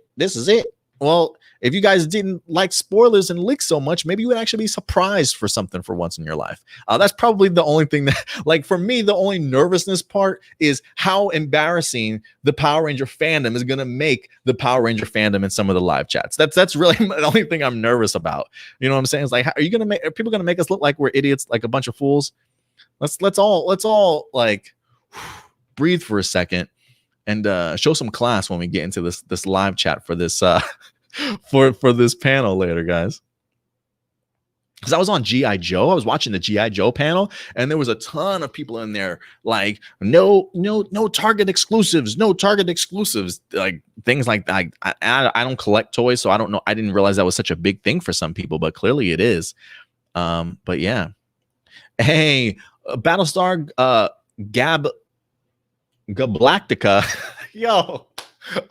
Well, if you guys didn't like spoilers and leaks so much, maybe you would actually be surprised for something for once in your life. That's probably the only thing that, like, for me, the only nervousness part is how embarrassing the Power Ranger fandom is going to make the Power Ranger fandom in some of the live chats. That's really the only thing I'm nervous about. You know what I'm saying? It's like, are people going to make us look like we're idiots, like a bunch of fools? Let's all like breathe for a second and show some class when we get into this live chat for this for this panel later, guys. Because I was on G.I. Joe. I was watching the G.I. Joe panel, and there was a ton of people in there like, no Target exclusives, no Target exclusives, like things like that. I don't collect toys, so I don't know. I didn't realize that was such a big thing for some people, but clearly it is. But yeah. Hey, Battlestar Galactica. Yo,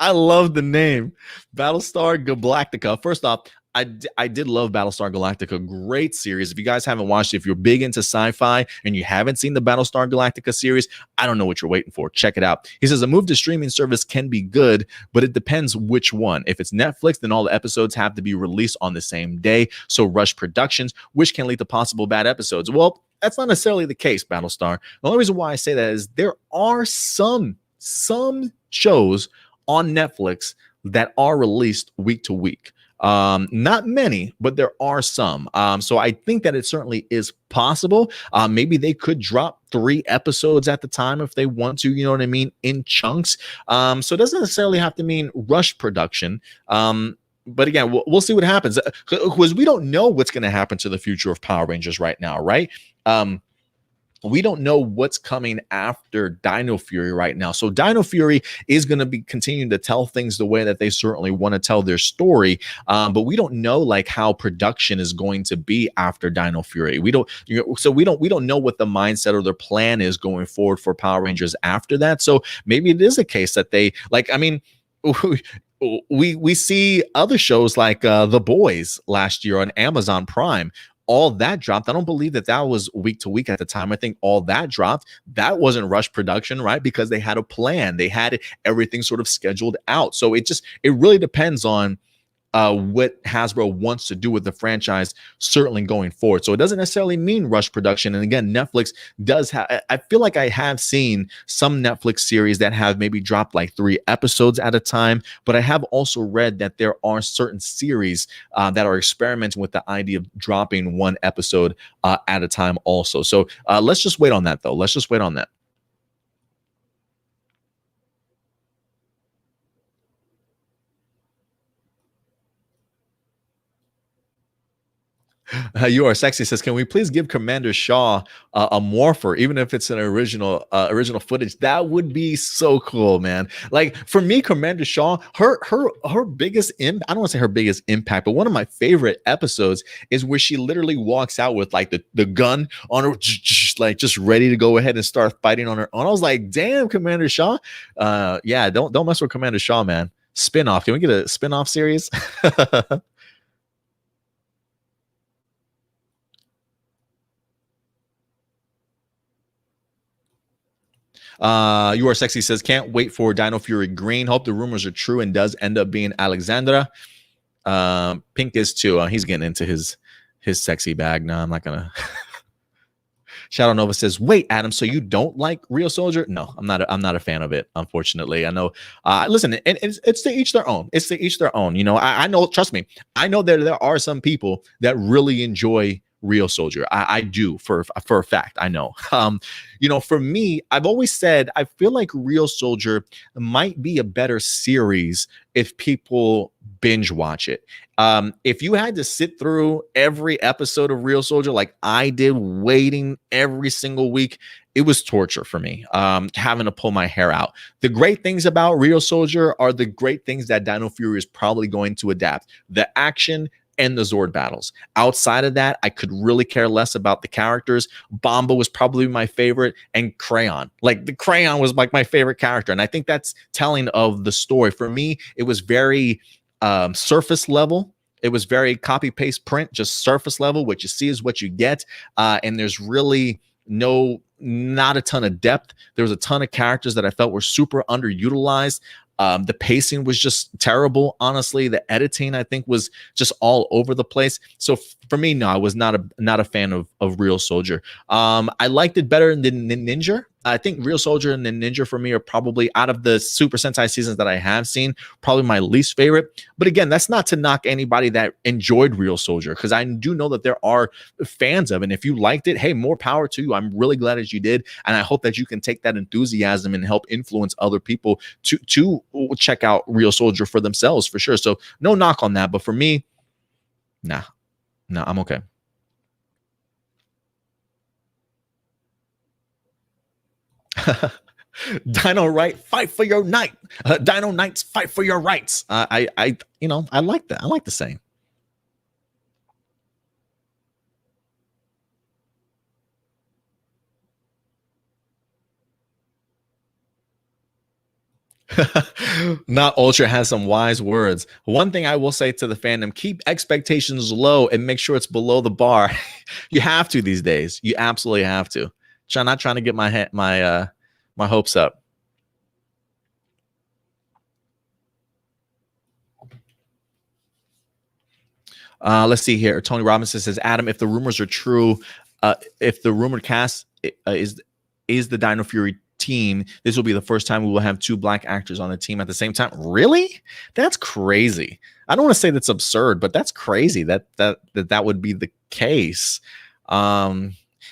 I love the name. Battlestar Galactica. First off, I did love Battlestar Galactica. Great series. If you guys haven't watched it, if you're big into sci-fi and you haven't seen the Battlestar Galactica series, I don't know what you're waiting for. Check it out. He says a move to streaming service can be good, but it depends which one. If it's Netflix, then all the episodes have to be released on the same day. So rush productions, which can lead to possible bad episodes. Well, that's not necessarily the case, Battlestar. The only reason why I say that is there are some shows on Netflix that are released week to week. Not many, but there are some. So I think that it certainly is possible. Maybe they could drop 3 episodes at the time if they want to, you know what I mean, in chunks. So it doesn't necessarily have to mean rush production. But again, we'll see what happens, because we don't know what's going to happen to the future of Power Rangers right now, right? We don't know what's coming after Dino Fury right now. So Dino Fury is going to be continuing to tell things the way that they certainly want to tell their story. But we don't know like how production is going to be after Dino Fury. We don't know what the mindset or their plan is going forward for Power Rangers after that. So maybe it is a case that they we see other shows like The Boys last year on Amazon Prime. All that dropped. I don't believe that was week to week at the time. I think all that dropped. That wasn't rush production, right? Because they had a plan. They had everything sort of scheduled out. So it really depends on what Hasbro wants to do with the franchise, certainly going forward. So it doesn't necessarily mean rush production. And again, Netflix does have, I feel like I have seen some Netflix series that have maybe dropped like 3 episodes at a time, but I have also read that there are certain series that are experimenting with the idea of dropping 1 episode at a time also. So let's just wait on that though. Let's just wait on that. You Are Sexy says, can we please give Commander Shaw a morpher, even if it's an original footage? That would be so cool, man. Like for me, Commander Shaw, her biggest I don't want to say her biggest impact, but one of my favorite episodes is where she literally walks out with like the gun on her, like just ready to go ahead and start fighting on her own. I was like, damn, Commander Shaw. Yeah, don't mess with Commander Shaw, man. Spinoff. Can we get a spinoff series? You Are Sexy says, can't wait for Dino Fury Green. Hope the rumors are true and does end up being Alexandra. Pink is too. He's getting into his sexy bag. No, I'm not gonna. Shadow Nova says, wait, Adam, so you don't like Real Soldier? No, I'm not a fan of it, unfortunately. I know. Listen, it's to each their own. It's to each their own. You know, I know, trust me, I know that there are some people that really enjoy Real Soldier. I do for a fact. I know. You know, for me, I've always said I feel like Real Soldier might be a better series if people binge watch it. If you had to sit through every episode of Real Soldier like I did, waiting every single week, it was torture for me, having to pull my hair out. The great things about Real Soldier are the great things that Dino Fury is probably going to adapt. The action and the Zord battles. Outside of that, I could really care less about the characters. Bomba was probably my favorite, and Crayon. Like the Crayon was like my favorite character, and I think that's telling of the story. For me, it was very surface level. It was very copy paste print, just surface level. What you see is what you get, and there's really not a ton of depth. There was a ton of characters that I felt were super underutilized. The pacing was just terrible. Honestly, the editing, I think, was just all over the place. So for me, no, I was not a fan of Real Soldier. I liked it better than Ninja. I think Real Soldier and the Ninja for me are probably, out of the Super Sentai seasons that I have seen, probably my least favorite. But again, that's not to knock anybody that enjoyed Real Soldier, because I do know that there are fans of it. And if you liked it, hey, more power to you. I'm really glad that you did, and I hope that you can take that enthusiasm and help influence other people to check out Real Soldier for themselves, for sure. So no knock on that, but for me, nah, I'm okay. Dino Right, fight for your night. Dino Knights, fight for your rights. I like that. I like the saying. Not Ultra has some wise words. One thing I will say to the fandom: keep expectations low and make sure it's below the bar. You have to these days. You absolutely have to. Not trying to get my hopes up. Let's see here. Tony Robinson says, Adam, if the rumors are true, if the rumored cast is the Dino Fury team, this will be the first time we will have two black actors on the team at the same time. Really? That's crazy. I don't want to say that's absurd, but that's crazy that would be the case.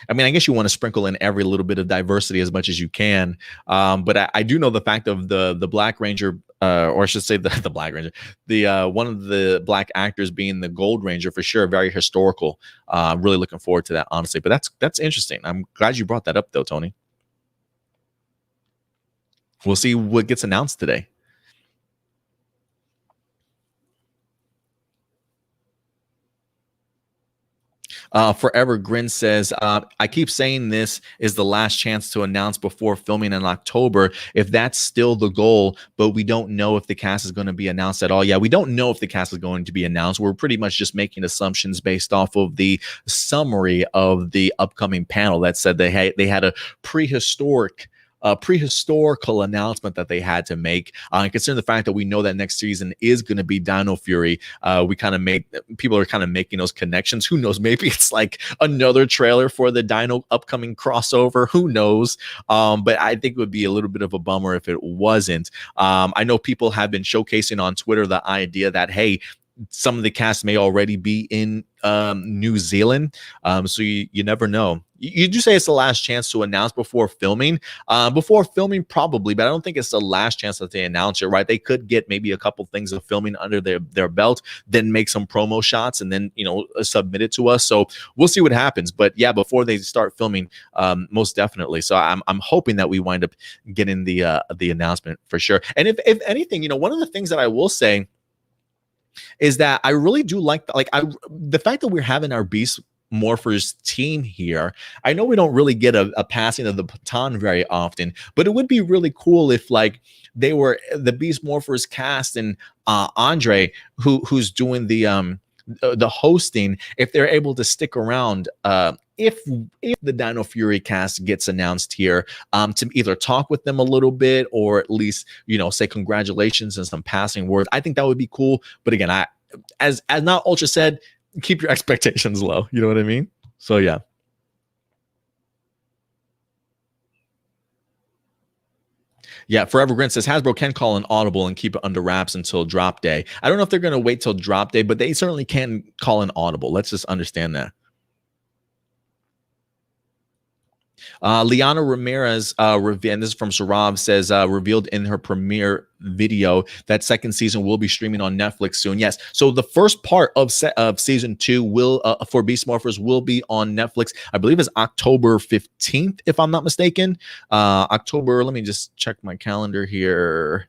I mean, I guess you want to sprinkle in every little bit of diversity as much as you can. But I do know the fact of the Black Ranger, or I should say the Black Ranger, the one of the black actors being the Gold Ranger, for sure. Very historical. Really looking forward to that, honestly. But that's interesting. I'm glad you brought that up, though, Tony. We'll see what gets announced today. Forever Grin says, I keep saying this is the last chance to announce before filming in October, if that's still the goal, but we don't know if the cast is going to be announced at all. Yeah, we don't know if the cast is going to be announced. We're pretty much just making assumptions based off of the summary of the upcoming panel that said they had a prehistorical announcement that they had to make. And considering the fact that we know that next season is going to be Dino Fury, we kind of make people are kind of making those connections. Who knows? Maybe it's like another trailer for the Dino upcoming crossover. Who knows? But I think it would be a little bit of a bummer if it wasn't. I know people have been showcasing on Twitter the idea that, hey, some of the cast may already be in New Zealand. So you never know. You do say it's the last chance to announce before filming. Before filming, probably, but I don't think it's the last chance that they announce it, right? They could get maybe a couple things of filming under their belt, then make some promo shots, and then, submit it to us. So we'll see what happens. But yeah, before they start filming, most definitely. So I'm hoping that we wind up getting the announcement for sure. And if anything, one of the things that I will say is that I really do like the fact that we're having our Beast Morphers team here. I know we don't really get a passing of the baton very often, but it would be really cool if they were the Beast Morphers cast and Andre, who's doing the hosting, if they're able to stick around, if the Dino Fury cast gets announced here, to either talk with them a little bit or at least say congratulations and some passing words. I think that would be cool. But again, as Not Ultra said, keep your expectations low. You know what I mean? So yeah. Yeah, Forever Grant says Hasbro can call an audible and keep it under wraps until drop day. I don't know if they're going to wait till drop day, but they certainly can call an audible. Let's just understand that. Liana Ramirez, and this is from Sarab, says revealed in her premiere video that second season will be streaming on Netflix soon. Yes, so the first part of season 2 will for Beast Morphers will be on Netflix. I believe it's October 15th, if I'm not mistaken. October. Let me just check my calendar here.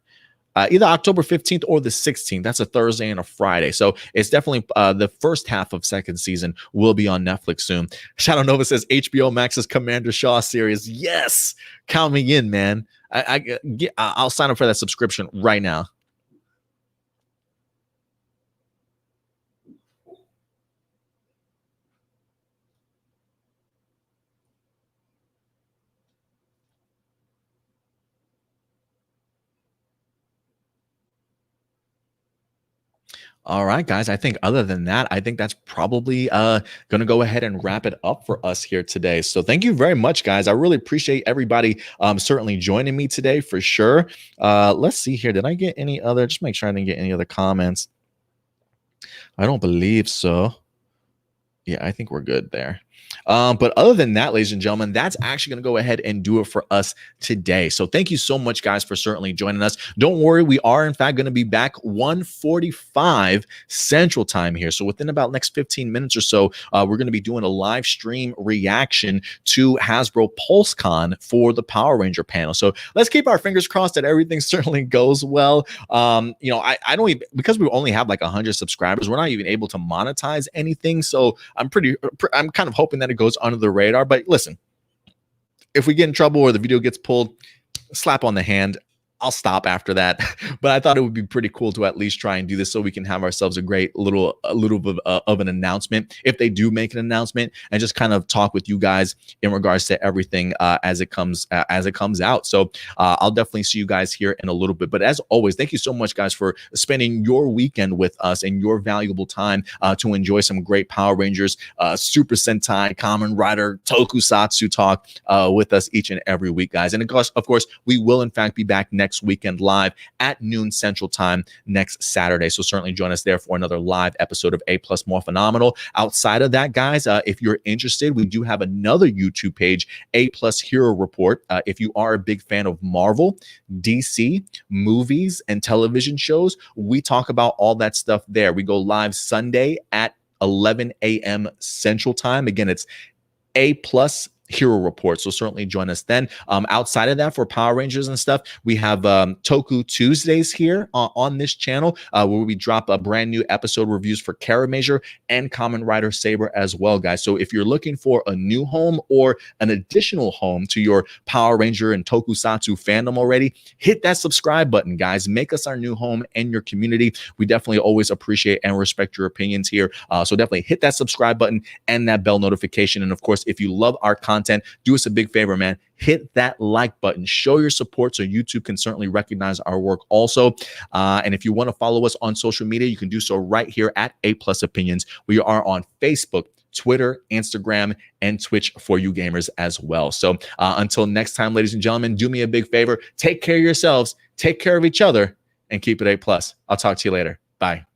Either October 15th or the 16th. That's a Thursday and a Friday. So it's definitely the first half of second season will be on Netflix soon. Shadow Nova says HBO Max's Commander Shaw series. Yes, count me in, man. I'll sign up for that subscription right now. All right, guys. I think other than that, I think that's probably going to go ahead and wrap it up for us here today. So thank you very much, guys. I really appreciate everybody certainly joining me today for sure. Let's see here. Did I get any other? Just make sure I didn't get any other comments. I don't believe so. Yeah, I think we're good there. But other than that, ladies and gentlemen, that's actually going to go ahead and do it for us today. So thank you so much, guys, for certainly joining us. Don't worry, we are, in fact, going to be back 1:45 Central Time here. So within about next 15 minutes or so, we're going to be doing a live stream reaction to Hasbro PulseCon for the Power Ranger panel. So let's keep our fingers crossed that everything certainly goes well. You know, I don't even, because we only have like 100 subscribers, we're not even able to monetize anything. So I'm kind of hoping that it goes under the radar. But listen, if we get in trouble or the video gets pulled, slap on the hand. I'll stop after that. But I thought it would be pretty cool to at least try and do this so we can have ourselves a little bit of an announcement if they do make an announcement, and just kind of talk with you guys in regards to everything as it comes out. So I'll definitely see you guys here in a little bit. But as always, thank you so much, guys, for spending your weekend with us and your valuable time to enjoy some great Power Rangers, Super Sentai, Kamen Rider, Tokusatsu talk with us each and every week, guys. And of course, we will in fact be back next weekend live at noon Central Time next Saturday. So certainly join us there for another live episode of APlus Morphinominal. Outside of that, guys, if you're interested, we do have another YouTube page, APlus Hero Report. If you are a big fan of Marvel, DC, movies, and television shows, we talk about all that stuff there. We go live Sunday at 11 a.m. Central Time. Again, it's APlus Hero Report. So certainly join us then. Outside of that, for Power Rangers and stuff, we have Toku Tuesdays here on this channel, where we drop a brand new episode reviews for Karamager and Kamen Rider Saber as well, guys. So if you're looking for a new home or an additional home to your Power Ranger and Tokusatsu fandom already, hit that subscribe button, guys. Make us our new home and your community. We definitely always appreciate and respect your opinions here. So definitely hit that subscribe button and that bell notification. And of course, if you love our content, do us a big favor, man. Hit that like button. Show your support so YouTube can certainly recognize our work also. And if you want to follow us on social media, you can do so right here at APlus Opinions. We are on Facebook, Twitter, Instagram, and Twitch for you gamers as well. So until next time, ladies and gentlemen, do me a big favor. Take care of yourselves, take care of each other, and keep it A+. I'll talk to you later. Bye.